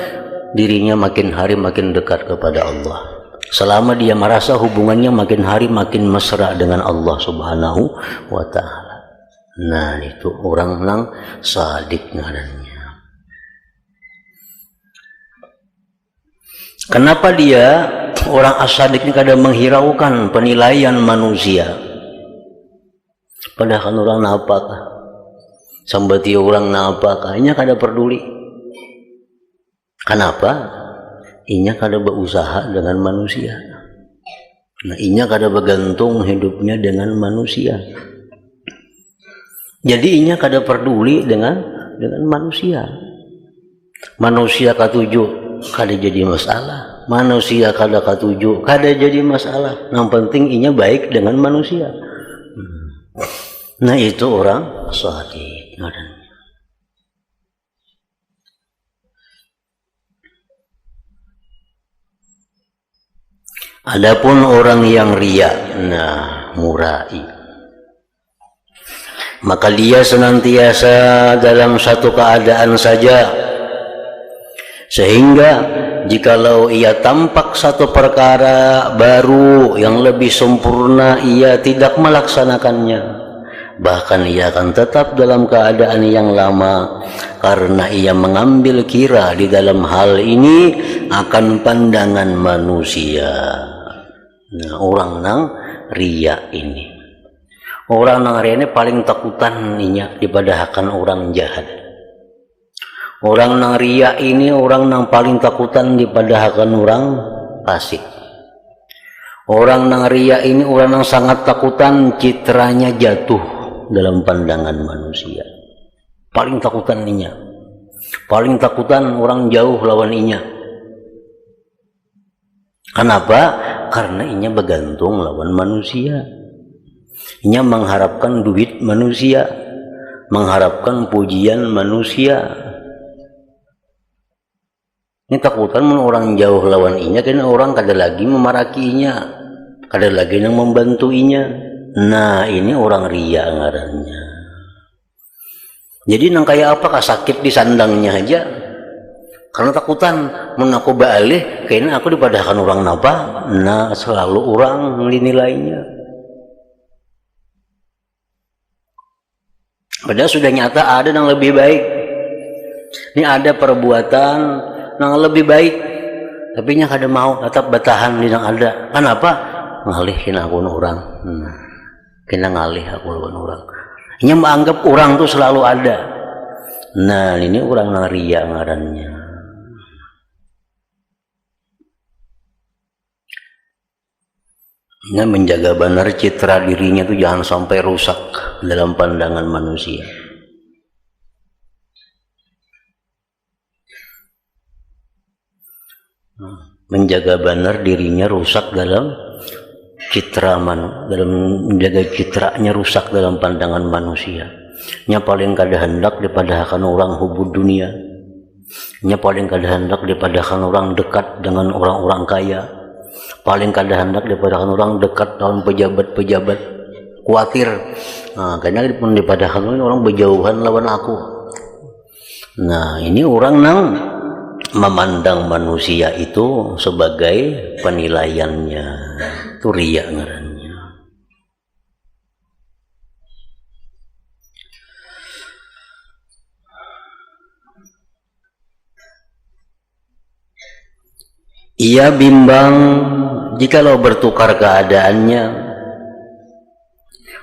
dirinya makin hari makin dekat kepada Allah, selama dia merasa hubungannya makin hari makin mesra dengan Allah Subhanahu wa ta'ala. Nah, itu orang nang shadik ngarannya. Kenapa dia orang as-shadik ini kadang menghiraukan penilaian manusia? Padahal orang napakah? Sambati orang napakah? Inya kada peduli. Kenapa? Inya kada berusaha dengan manusia. Nah, inya kada bergantung hidupnya dengan manusia. Jadi inya kada peduli dengan manusia. Manusia katuju kada jadi masalah. Manusia kada katuju kada jadi masalah. Yang penting inya baik dengan manusia. Nah, itu orang shadik. Adapun orang yang riya, nah murai, maka dia senantiasa dalam satu keadaan saja, sehingga jikalau ia tampak satu perkara baru yang lebih sempurna, ia tidak melaksanakannya. Bahkan ia akan tetap dalam keadaan yang lama, karena ia mengambil kira di dalam hal ini akan pandangan manusia. Nah, orang nang riya ini, orang nang riya ini paling takutan inya dipadahkan orang jahat. Orang nang riya ini orang nang paling takutan dipadahkan orang fasik. Orang nang riya ini orang nang sangat takutan citranya jatuh dalam pandangan manusia. Paling takutan inya. Paling takutan orang jauh lawan inya. Kenapa? Karena inya bergantung lawan manusia. Inya mengharapkan duit manusia, mengharapkan pujian manusia. Ini takutan orang jauh lawan inya karena orang kada lagi memarakinya, kada lagi yang membantu inya. Nah, ini orang riya ngarannya. Jadi nang kayak apa sakit di sandangnya aja. Karena takutan mun aku baalih kayaknya aku dipadahkan orang napa. Nah, selalu orang nilainya. Padahal sudah nyata ada yang lebih baik. Ini ada perbuatan yang lebih baik, tapi nya kada mau tetap bertahan di yang ada. Kenapa? Ngalihin aku orang. Kena ngalih aku lawan orang. Nya menganggap orang tuh selalu ada. Nah, ini orang nang riya ngarannya. Nya menjaga benar citra dirinya tuh jangan sampai rusak dalam pandangan manusia. Menjaga benar dirinya rusak dalam citra dalam menjaga citranya rusak dalam pandangan manusia. Nya paling kada hendak dipadahkan orang hubud dunia. Nya paling kada hendak dipadahkan orang dekat dengan orang-orang kaya. Paling kada hendak dipadahkan orang dekat dengan pejabat-pejabat. Khawatir. Nah, karena dipadahkan orang berjauhan lawan aku. Nah, ini orang nang memandang manusia itu sebagai penilaiannya. Itu riya ngarannya. Ia bimbang jikalau bertukar keadaannya,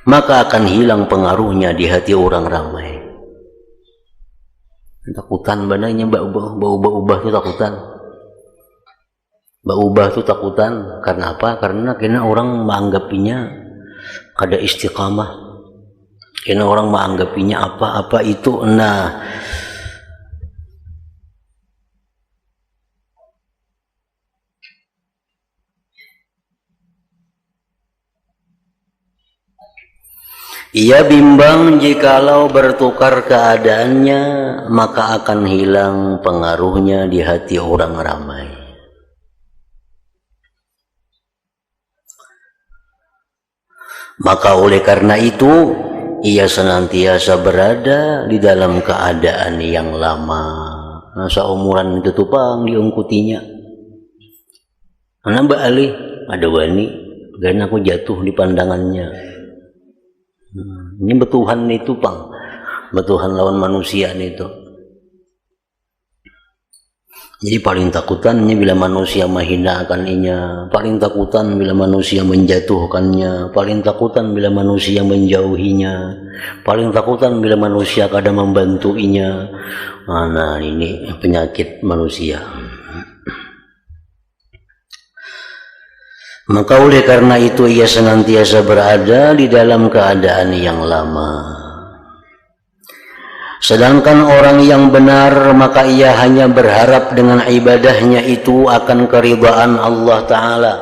maka akan hilang pengaruhnya di hati orang ramai. Takutan bananya ubah itu takutan. Ubah itu takutan karena apa? Karena orang menganggapnya kada istiqamah. Karena orang menganggapnya apa-apa itu. Nah, ia bimbang jikalau bertukar keadaannya, maka akan hilang pengaruhnya di hati orang ramai. Maka oleh karena itu, ia senantiasa berada di dalam keadaan yang lama. Nah, seumuran itu tupang diungkutinya. Nambah alih, ada wani, karena aku jatuh di pandangannya. Ini betuhan itu pang, betuhan lawan manusia itu. Jadi paling takutannya bila manusia menghinakan inya, paling takutan bila manusia menjatuhkannya, paling takutan bila manusia menjauhinya, paling takutan bila manusia kadang membantu inya. Nah, ini penyakit manusia. Maka oleh karena itu ia senantiasa berada di dalam keadaan yang lama. Sedangkan orang yang benar, maka ia hanya berharap dengan ibadahnya itu akan keridhaan Allah Ta'ala.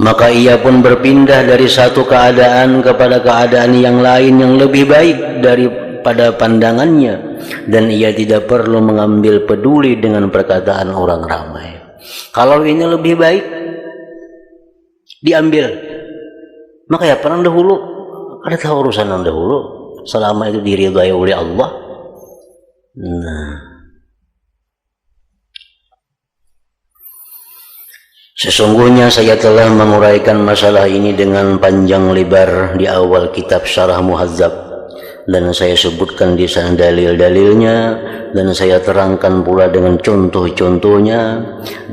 Maka ia pun berpindah dari satu keadaan kepada keadaan yang lain yang lebih baik daripada pandangannya. Dan ia tidak perlu mengambil peduli dengan perkataan orang ramai. Kalau ini lebih baik, diambil. Maka ya perang dahulu, ada tahu urusan yang dahulu. Selama itu diridhai oleh Allah. Nah, sesungguhnya saya telah menguraikan masalah ini dengan panjang lebar di awal kitab Syarah Muhadzab. Dan saya sebutkan di sana dalil-dalilnya, dan saya terangkan pula dengan contoh-contohnya,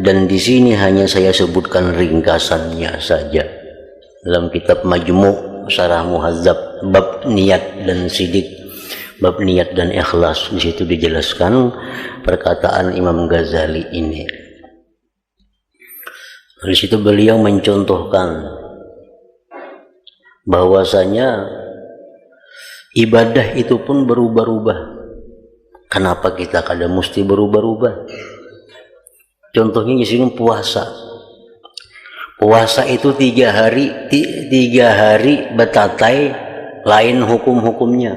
dan di sini hanya saya sebutkan ringkasannya saja. Dalam kitab Majmu' Syarah Muhadzab bab niat dan sidik, bab niat dan ikhlas. Di situ dijelaskan perkataan Imam Ghazali ini. Di situ beliau mencontohkan bahwasanya ibadah itu pun berubah-ubah. Kenapa kita kadang mesti berubah-ubah? Contohnya di sini puasa. Puasa itu 3 hari betatai, lain hukum-hukumnya.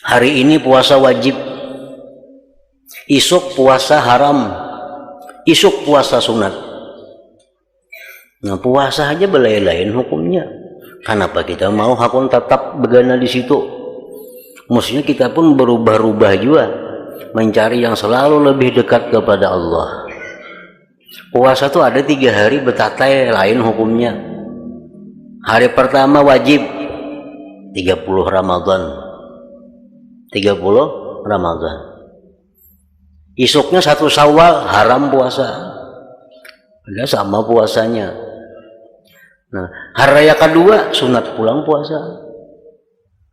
Hari ini puasa wajib, isuk puasa haram, isuk puasa sunat. Nah, puasa aja lain hukumnya. Kenapa kita mau hakun tetap begana di situ? Maksudnya kita pun berubah-ubah juga, mencari yang selalu lebih dekat kepada Allah. Puasa tuh ada 3 hari betatai, lain hukumnya. Hari pertama wajib 30 Ramadan. 30 Ramadan. Isuknya 1 Syawal haram puasa. Ada sama puasanya. Nah, hari raya kedua sunat pulang puasa.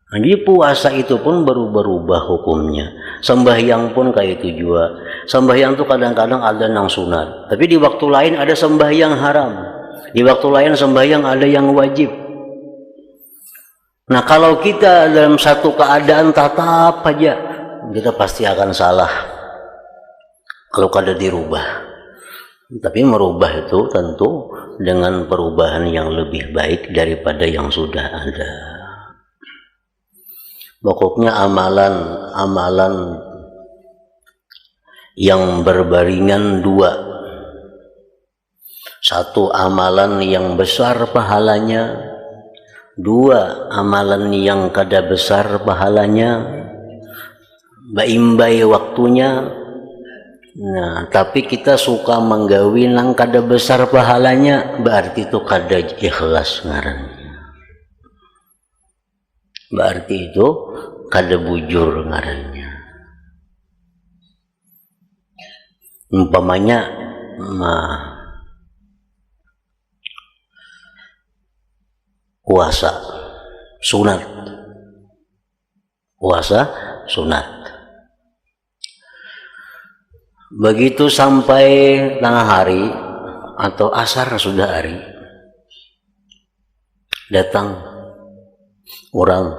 Jadi puasa itu pun berubah-ubah hukumnya. Sembahyang pun kayak itu juga. Sembahyang tuh kadang-kadang ada yang sunat, tapi di waktu lain ada sembahyang haram. Di waktu lain sembahyang ada yang wajib. Nah, kalau kita dalam satu keadaan tatap aja, kita pasti akan salah kalau kada dirubah. Tapi merubah itu tentu dengan perubahan yang lebih baik daripada yang sudah ada. Pokoknya amalan yang berbaringan 2. 1 amalan yang besar pahalanya, 2 amalan yang kada besar pahalanya, baimbai waktunya. Nah, tapi kita suka menggawi nang kada besar pahalanya, berarti itu kada ikhlas ngarannya. Berarti itu kada bujur ngarannya. Umpamanya puasa sunat, begitu sampai tengah hari atau asar sudah hari, datang orang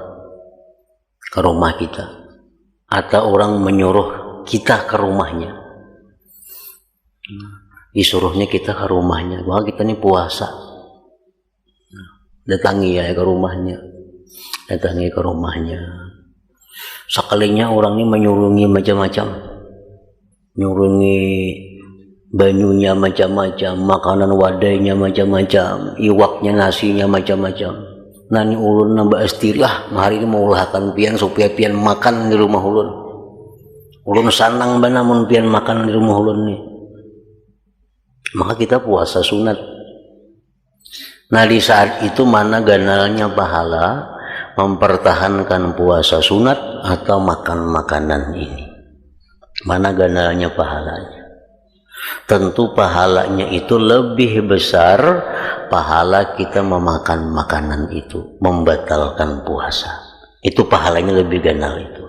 ke rumah kita atau orang menyuruh kita ke rumahnya. Disuruhnya kita ke rumahnya, bahwa kita ini puasa. Datangi ya ke rumahnya. Sekalinya orang ini menyurungi macam-macam. Nyurungi banyunya macam-macam, makanan wadainya macam-macam, iwaknya, nasinya macam-macam. Nani ulun nambah estirah, hari ini mau ulahkan pian supaya pian makan di rumah ulun. Ulun sanang bana mun pian makan di rumah ulun nih. Maka kita puasa sunat. Nah, di saat itu mana ganalnya pahala mempertahankan puasa sunat atau makan makanan ini? Mana ganalnya pahalanya? Tentu pahalanya itu lebih besar pahala kita memakan makanan itu, membatalkan puasa. Itu pahalanya lebih ganal itu.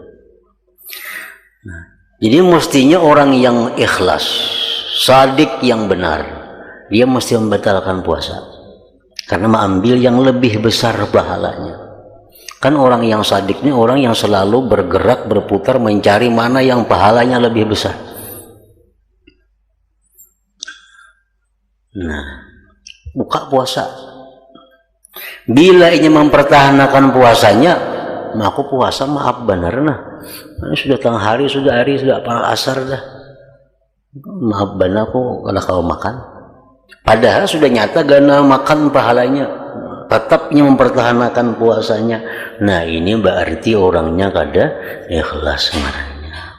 Nah, jadi mestinya orang yang ikhlas, sadik yang benar, dia mesti membatalkan puasa karena mengambil yang lebih besar pahalanya. Kan orang yang sadik ini orang yang selalu bergerak, berputar mencari mana yang pahalanya lebih besar. Nah, buka puasa. Bila ingin mempertahankan puasanya, aku puasa maaf benar nah. Ini sudah tengah hari, sudah para asar dah. Maaf benar aku kalau kau makan. Padahal sudah nyata gana makan pahalanya. Tetapnya mempertahankan puasanya. Nah, ini berarti orangnya kada ikhlas sebenarnya.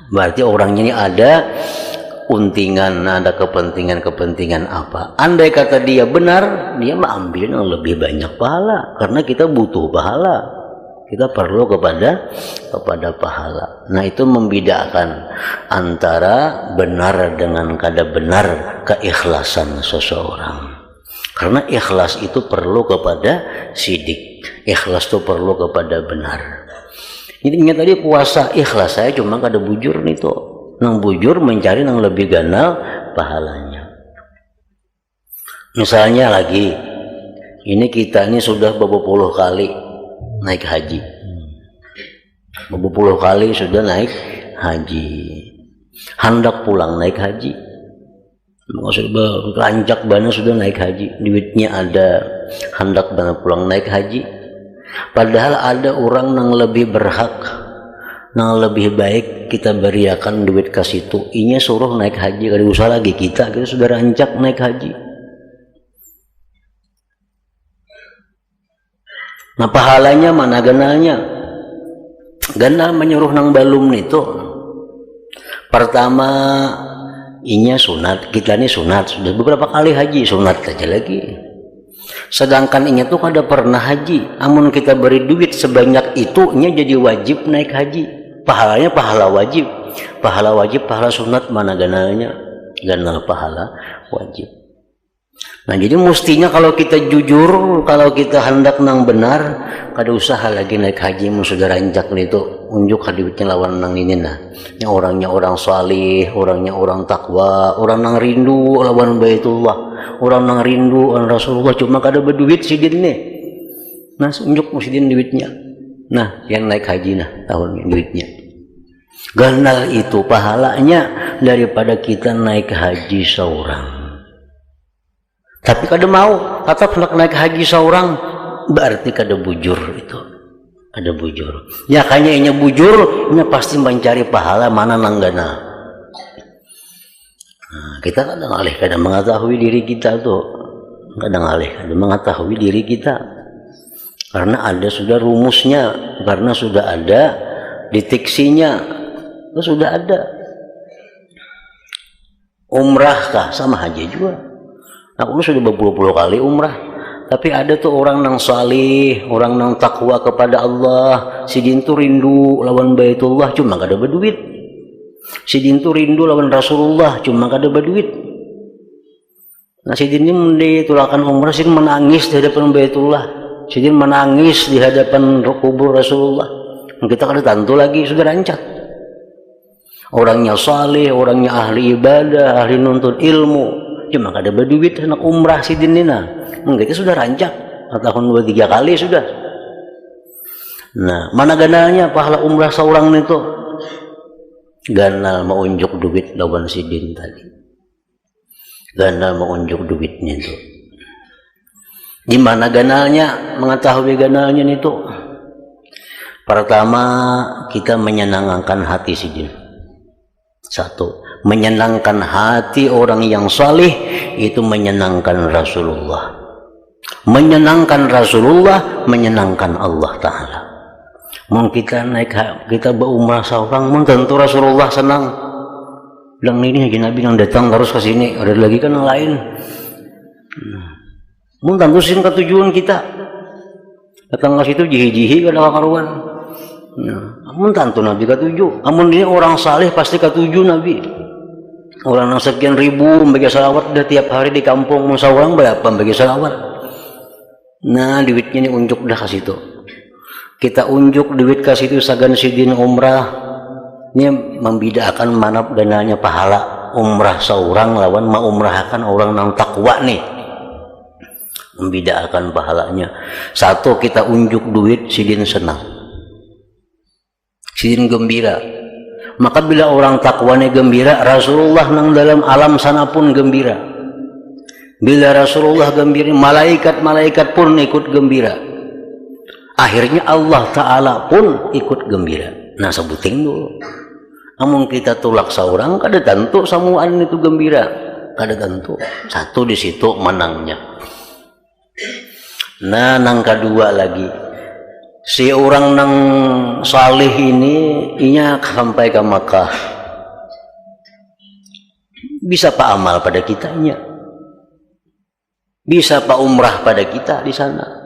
Berarti orangnya ini ada untingan, ada kepentingan apa. Andai kata dia benar, dia mengambil yang lebih banyak pahala. Karena kita butuh pahala. Kita perlu kepada pahala. Nah, itu membedakan antara benar dengan kada benar keikhlasan seseorang. Karena ikhlas itu perlu kepada sidik, ikhlas itu perlu kepada benar. Jadi ingat tadi puasa ikhlas, saya cuma kada bujur nih tuh, nang bujur mencari nang lebih ganal pahalanya. Misalnya lagi, ini kita ini sudah beberapa puluh kali naik haji, beberapa puluh kali sudah naik haji, hendak pulang naik haji. Maksudnya rancak bana sudah naik haji, duitnya ada, hendak bana pulang naik haji. Padahal ada orang yang lebih berhak, yang lebih baik kita beriakan duit ke situ. Inya suruh naik haji, kada usah lagi kita sudah rancak naik haji. Nah pahalanya mana ganalnya? Ganal menyuruh nang balum itu. Pertama inya sunat, kita ini sunat sudah beberapa kali haji, sunat aja lagi. Sedangkan inya tuh kada pernah haji, amun kita beri duit sebanyak itu inya jadi wajib naik haji. Pahalanya pahala wajib, pahala sunat mana ganalnya? Ganal pahala wajib. Nah jadi mestinya kalau kita jujur, kalau kita hendak nang benar, kada usaha lagi naik haji, sudah rancak itu unjuk haditnya lawan nang ini nah. Yang orangnya orang salih, orangnya orang takwa, orang nang rindu lawan Baitullah, orang nang rindu lawan Rasulullah, cuma kada berduit sidin nih. Nah unjuk sidin duitnya. Nah yang naik haji nah tahun duitnya. Ganal itu pahalanya daripada kita naik haji seorang. Tapi kada mau, kata hendak naik haji seorang, berarti kada bujur itu, ada bujur. Ya kayaknya inya bujur, inya pasti mencari pahala mana nanggana. Nah, kita kadang alih, kadang mengetahui diri kita tuh, kadang alih, kadang mengetahui diri kita, karena ada sudah rumusnya, karena sudah ada diteksinya, sudah ada. Umrah kah sama haji juga. Aku sudah berpuluh-puluh kali umrah, tapi ada tuh orang nang salih, orang nang takwa kepada Allah, sidin tuh rindu lawan Baitullah cuma kada berduit. Sidin tuh rindu lawan Rasulullah cuma kada berduit. Nah sidin ini ditulakan umrah, sidin menangis di hadapan Baitullah, sidin menangis di hadapan kubur Rasulullah. Kita kada tentu lagi sudah rancak. Orangnya salih, orangnya ahli ibadah, ahli nuntut ilmu, cuma kada berduit hendak umrah sidin nina. Kita sudah rancak tahun 2-3 kali sudah. Nah mana ganalnya pahala umrah seorang itu? Ganal mau unjuk duit lawan sidin tadi, ganal mau unjuk duitnya itu. Di mana ganalnya? Mengetahui ganalnya itu, pertama kita menyenangkan hati sidin. Satu, menyenangkan hati orang yang salih itu menyenangkan Rasulullah, menyenangkan Rasulullah, menyenangkan Allah Ta'ala. Mungkin kita naik, kita berumrah seorang, tentu Rasulullah senang. Bilang ini haji Nabi yang datang terus ke sini, ada lagi kan yang lain. Tentu sin ketujuan kita datang ke situ jihi-jihi kada karuan. Amun tentu Nabi ketujuh, amun ini orang saleh pasti ketujuh Nabi. Orang yang sekian ribu bagi salawat dah tiap hari di kampung, seorang berapa bagi salawat. Nah duitnya ini unjuk dah ke situ. Kita unjuk duit ke situ sagan sidin umrah. Ini membedakan mana gananya pahala umrah seorang lawan umrahkan orang yang takwa nih. Membedakan pahalanya. Satu, kita unjuk duit sidin senang, sidin gembira. Maka bila orang takwanya gembira, Rasulullah nang dalam alam sana pun gembira. Bila Rasulullah gembira, malaikat-malaikat pun ikut gembira. Akhirnya Allah Ta'ala pun ikut gembira. Nah sebutin dulu, amun kita tulak seorang kada tentu samuan itu gembira, kada tentu. Satu di situ menangnya. Nah nang kedua lagi, si orang nang salih ini inya sampai ke Makkah, bisa pak amal pada kitanya, bisa pak umrah pada kita di sana.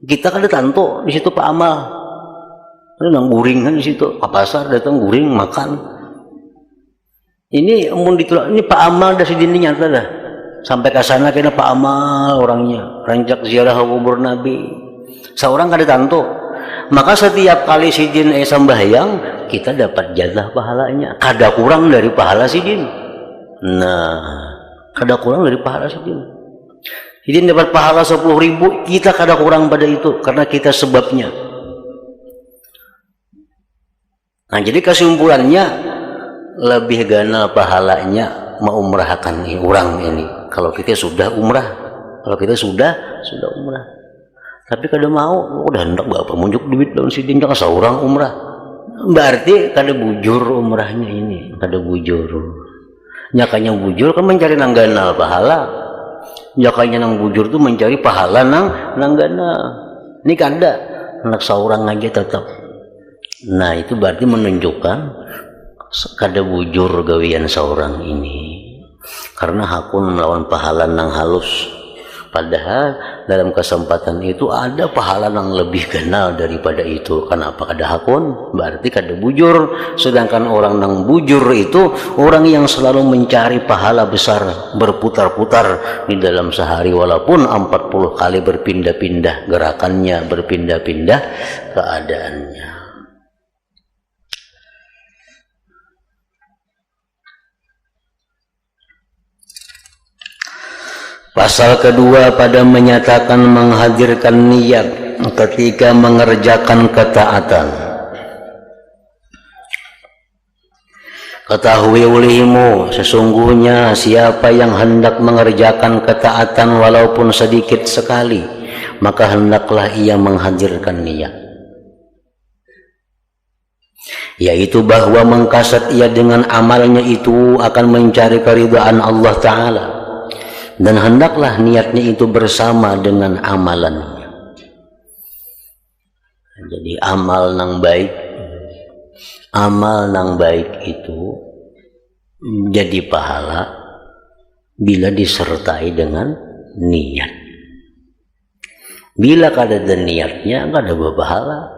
Kita kan tentu di situ pak amal, ada nang guring kan di situ, ke pasar datang guring makan. Ini umum ditolak, ini pak amal dari sini nyata dah. sampai ke sana kena Pak Amal orangnya rancak ziarah kubur Nabi seorang kada tantu, maka setiap kali sidin sambahyang kita dapat jatah pahalanya, kada kurang dari pahala sidin. Nah, kada kurang dari pahala sidin. Sidin dapat pahala 10.000, kita kada kurang pada itu karena kita sebabnya. Nah, jadi kesimpulannya lebih ganal pahalanya mengumrahkan orang ini kalau kita sudah umrah, kalau kita sudah umrah. Tapi kada mau udah hendak bapak munjuk duit daun sidin jangan seorang umrah, berarti kada bujur umrahnya ini, kada bujur. Nyakanya bujur kan mencari nang ganal pahala, nyakanya nang bujur tuh mencari pahala nang ganal. Ini kada hendak seorang aja tetap. Nah itu berarti menunjukkan kada bujur gawian seorang ini karena hakun melawan pahala nang halus, padahal dalam kesempatan itu ada pahala yang lebih kenal daripada itu. Kenapa kada hakun? Berarti kada bujur. Sedangkan orang nang bujur itu orang yang selalu mencari pahala besar, berputar-putar di dalam sehari walaupun 40 kali berpindah-pindah gerakannya, berpindah-pindah keadaannya. Pasal kedua pada menyatakan menghadirkan niat ketika mengerjakan ketaatan. Ketahui olehmu sesungguhnya siapa yang hendak mengerjakan ketaatan walaupun sedikit sekali, maka hendaklah ia menghadirkan niat, yaitu bahwa mengkasat ia dengan amalnya itu akan mencari keridhaan Allah Ta'ala, dan hendaklah niatnya itu bersama dengan amalannya. Jadi amal nang baik itu jadi pahala bila disertai dengan niat. Bila kada ada niatnya kada berpahala.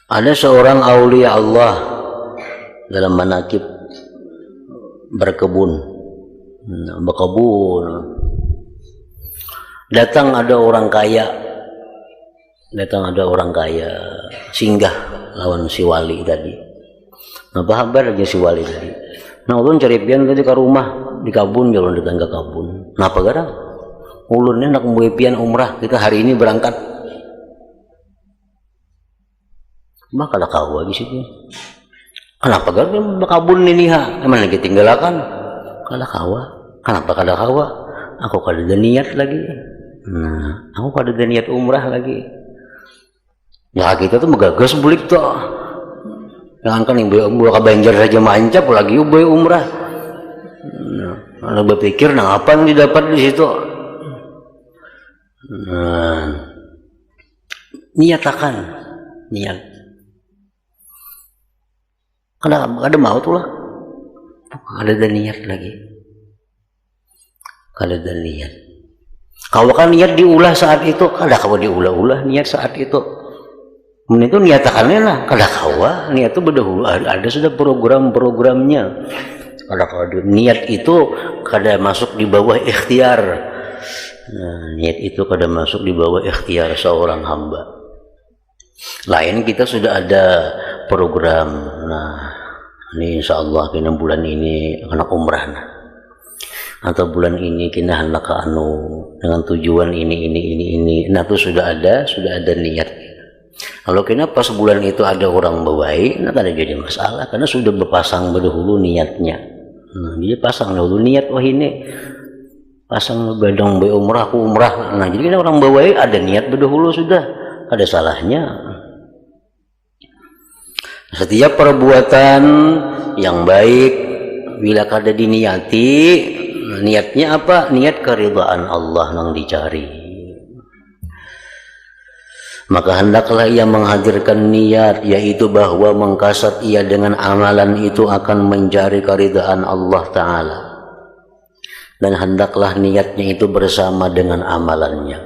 Ada seorang aulia Allah dalam manakib berkebun. Datang ada orang kaya singgah lawan si wali tadi. Nah bahabar aja si wali tadi. Nah ulun cari pian tadi ke rumah di kabun, jalan di tangga kabun. Napa gara? Ulunnya nak membawa pian umrah, kita hari ini berangkat. Maka lah kau lagi situ. Kenapa gak kabun ini ha? Emang lagi tinggalakan? Kalau kawa, kenapa kada kawa? Aku kada ada niat lagi. Nah, aku kada ada niat umrah lagi. Ya kita tuh megagas bulik tuh. Jangan kan yang umrah ke Banjar saja mancap, lagi ubay umrah. Nah, kalau berpikir, nah apa yang didapat di situ? Nah, niatakan, niat. Kada mau tuh lah, kada ada niat lagi, kada ada niat. Kalau kan niat diulah saat itu, kada kawa diulah-ulah niat saat itu. Itu niatakannya lah, kada kawa niat itu berdahulu ada sudah program-programnya. Kada kawa niat itu kada masuk di bawah ikhtiar. Nah, niat itu kada masuk di bawah ikhtiar seorang hamba. Lain kita sudah ada program. Nah, ini insya Allah kena bulan ini anak umrah nah. Atau bulan ini kena hendak ke dengan tujuan ini. Nah itu sudah ada niat. Kalau kena pas bulan itu ada orang bawai, nah kada jadi masalah karena sudah berpasang berdahulu niatnya. Nah, dia pasang dahulu niat, wah ini pasang badang bayi umrah, aku umrah. Nah jadi kena orang bawai ada niat berdahulu sudah, ada salahnya. Setiap perbuatan yang baik bila kada diniati, niatnya apa? Niat keridhaan Allah yang dicari. Maka hendaklah ia menghadirkan niat, yaitu bahwa mengkasat ia dengan amalan itu akan mencari keridhaan Allah Ta'ala. Dan hendaklah niatnya itu bersama dengan amalannya.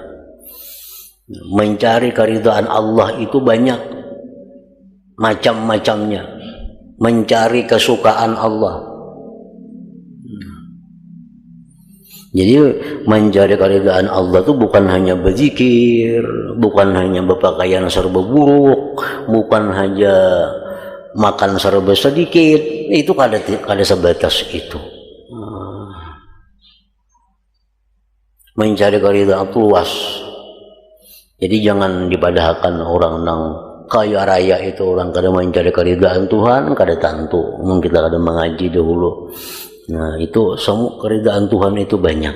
Mencari keridhaan Allah itu banyak macam-macamnya. mencari kesukaan Allah. Jadi mencari keridhaan Allah itu bukan hanya berzikir, bukan hanya berpakaian serba buruk, bukan hanya makan serba sedikit. Itu kada sebatas itu. Mencari keridhaan itu luas. Jadi jangan dipadahkan orang nang kaya raya itu orang kada mencari keridhaan Tuhan, kada tentu. Mungkin kita kada mengaji dahulu. Nah, itu semua keridhaan Tuhan itu banyak.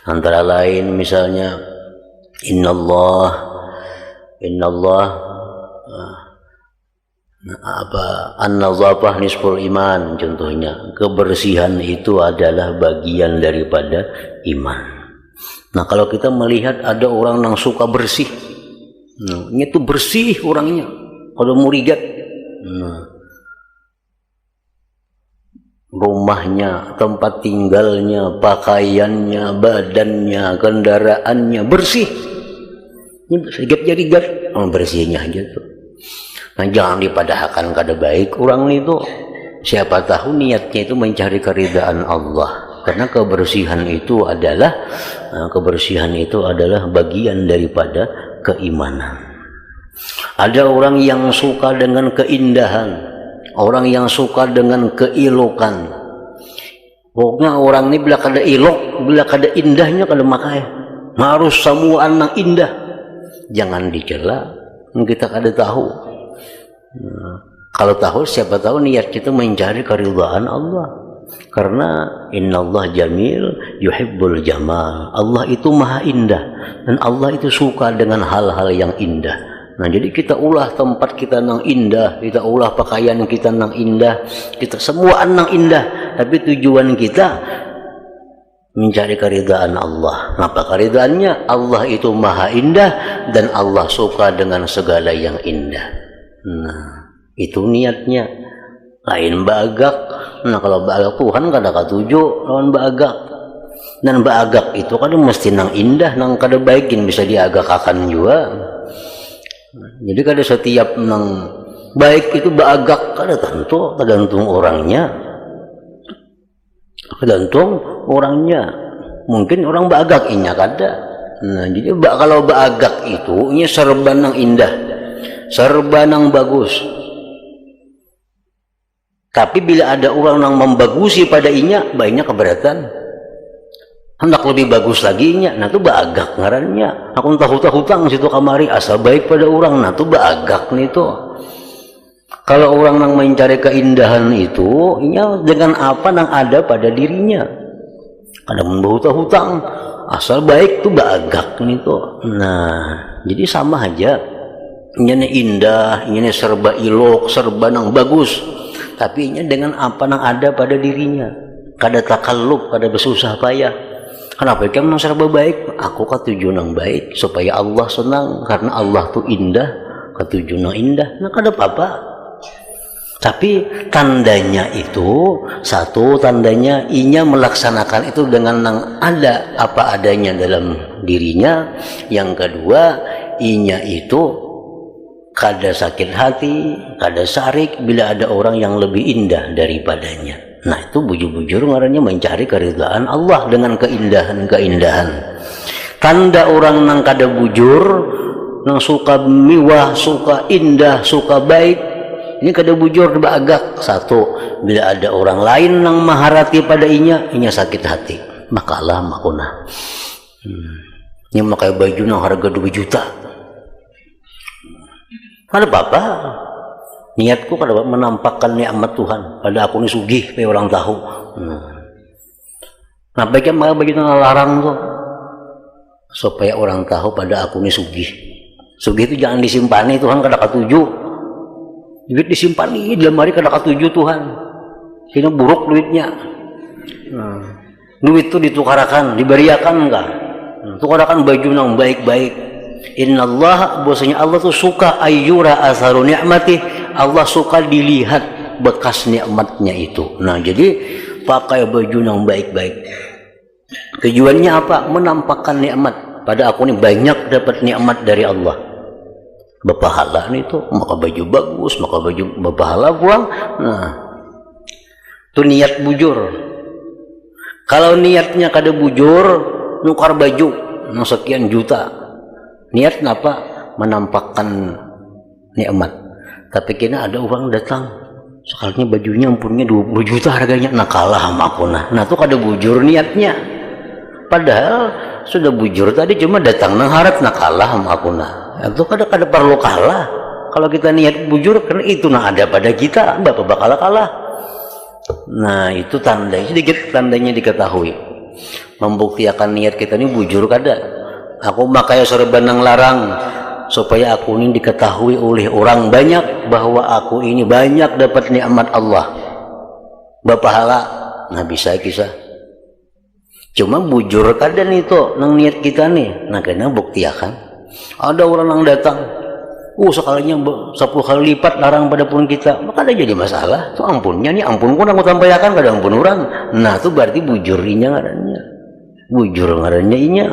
Antara lain misalnya innallah an-nazafah nisful iman, contohnya kebersihan itu adalah bagian daripada iman. Nah, kalau kita melihat ada orang yang suka bersih, ini tuh bersih orangnya, kalau murigat, rumahnya, tempat tinggalnya, pakaiannya, badannya, kendaraannya bersih. Ini jari-jari bersihnya aja tuh. Nah, jangan dipadahkan kada baik orang itu. Siapa tahu niatnya itu mencari keridhaan Allah. Karena kebersihan itu adalah bagian daripada keimanan. Ada orang yang suka dengan keindahan. Orang yang suka dengan keelokan. Pokoknya orang ini bila kada ilok, bila kada indahnya kada makai. Harus semua nang indah. Jangan dicela, kita kada tahu. Kalau tahu, siapa tahu niat kita mencari keridhaan Allah. Karena innallah jamil yuhibbul jamal. Allah itu maha indah dan Allah itu suka dengan hal-hal yang indah. Nah, jadi kita ulah tempat kita nang indah, kita ulah pakaian kita nang indah, kita semua nang indah, tapi tujuan kita mencari keridhaan Allah. Apa keridhaannya? Allah itu maha indah dan Allah suka dengan segala yang indah. Nah, itu niatnya. Lain bagak. Nah, kalau bagak Tuhan kada katuju lawan bagak. Dan bagak itu kan mesti nang indah, nang kada baikin bisa diagakakan juga. Jadi kada setiap nang baik itu bagak, kada tentu, tergantung orangnya. Mungkin orang bagak inya kada. Nah, jadi kalau bagak itu inya serba nang indah, serba nang bagus. Tapi bila ada orang yang membagusi pada inya, baiknya keberatan. Hendak lebih bagus lagi inya, nah itu bagak ngarannya. Aku tahu hutang situ kamari asa baik pada orang, nah itu bagak nih tuh. Kalau orang yang mencari keindahan itu, inya dengan apa yang ada pada dirinya. Kada membau hutang, asal baik tuh bagak nih tuh. Nah, jadi sama aja. Inya indah, inya serba ilok, serba nang bagus. Tapi inya dengan apa yang ada pada dirinya. Kada takalluf, kada bersusah payah. Kenapa kamu serba baik? Aku katuju nang baik supaya Allah senang, karena Allah tuh indah, katuju nang indah. Nah, kada apa-apa. Tapi tandanya itu satu, tandanya inya melaksanakan itu dengan nang ada apa adanya dalam dirinya. Yang kedua, inya itu kada sakit hati, kada sarik bila ada orang yang lebih indah daripadanya. Nah, itu bujur-bujur ngarannya mencari keridhaan Allah dengan keindahan-keindahan. Tanda orang nang kada bujur, nang suka miwah, suka indah, suka baik, ini kada bujur bagak. Satu, bila ada orang lain nang maharati pada inya sakit hati, makalah makuna. Ini makai baju nang harga 2 juta. Kada apa-apa. Niatku kada menampakkan nikmat Tuhan pada aku ni sugih supaya orang tahu. Nah, bagaimana bagi larang tuh supaya orang tahu pada aku ni sugih. Sugih itu jangan disimpani, Tuhan kada katuju. Duit disimpani dalam hari kada katuju Tuhan. Kena buruk duitnya. Duit itu ditukarakan, diberiakan enggak? Tukarakan baju nang baik-baik. Innallah, bahwasanya Allah tuh suka ayyura atharu ni'mati. Allah suka dilihat bekas nikmatnya itu. Nah, jadi pakai baju yang baik-baik. Tujuannya apa? Menampakkan nikmat. Pada aku ini banyak dapat nikmat dari Allah. berpahala nih tuh, maka baju bagus, maka baju berpahala buang. Nah, itu niat bujur. Kalau niatnya kada bujur, nukar baju sekian juta, niat kenapa? Menampakkan nikmat. Tapi kena ada orang datang, sekalinya bajunya ampunnya 20 juta harganya, nah kalah sama aku. Nah tuh kada bujur niatnya. Padahal sudah bujur tadi, cuma datang nang harap, nah kalah sama aku. Itu kada perlu kalah. Kalau kita niat bujur, karena itu ada pada kita, bapak bakal kalah. Nah itu tandanya, sedikit tandanya diketahui, membuktikan niat kita ini bujur kada. Aku makanya serba nang larang, supaya aku ini diketahui oleh orang banyak bahwa aku ini banyak dapat nikmat Allah, berpahala. Nah bisa kisah, cuma bujur kada nih tuh nang niat kita nih. Nah kena buktiakan. Ada orang yang datang, sekalinya 10 kali lipat larang pada pun kita, maka ada jadi masalah. Tuh ampunnya nih, ampun pun aku tampayakan kada ampun orang. Nah tuh berarti bujurinya ngarannya, bujur ngarannya inya.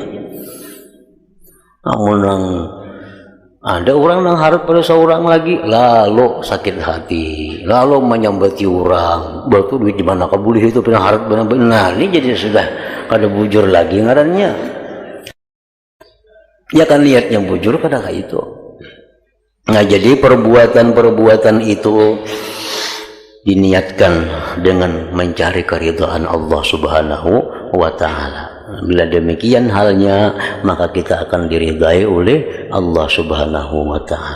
Namun ada orang yang harap pada seorang lagi, lalu sakit hati, lalu menyambati orang, batu duit di mana kabulih itu pernah harap benar-benar. Nah ini jadi sudah kada bujur lagi ngarannya. Ya kan niatnya bujur kada kayak itu. Nah jadi perbuatan-perbuatan itu diniatkan dengan mencari keridhaan Allah Subhanahu wa Ta'ala. Bila demikian halnya, maka kita akan diridai oleh Allah Subhanahu wa Ta'ala.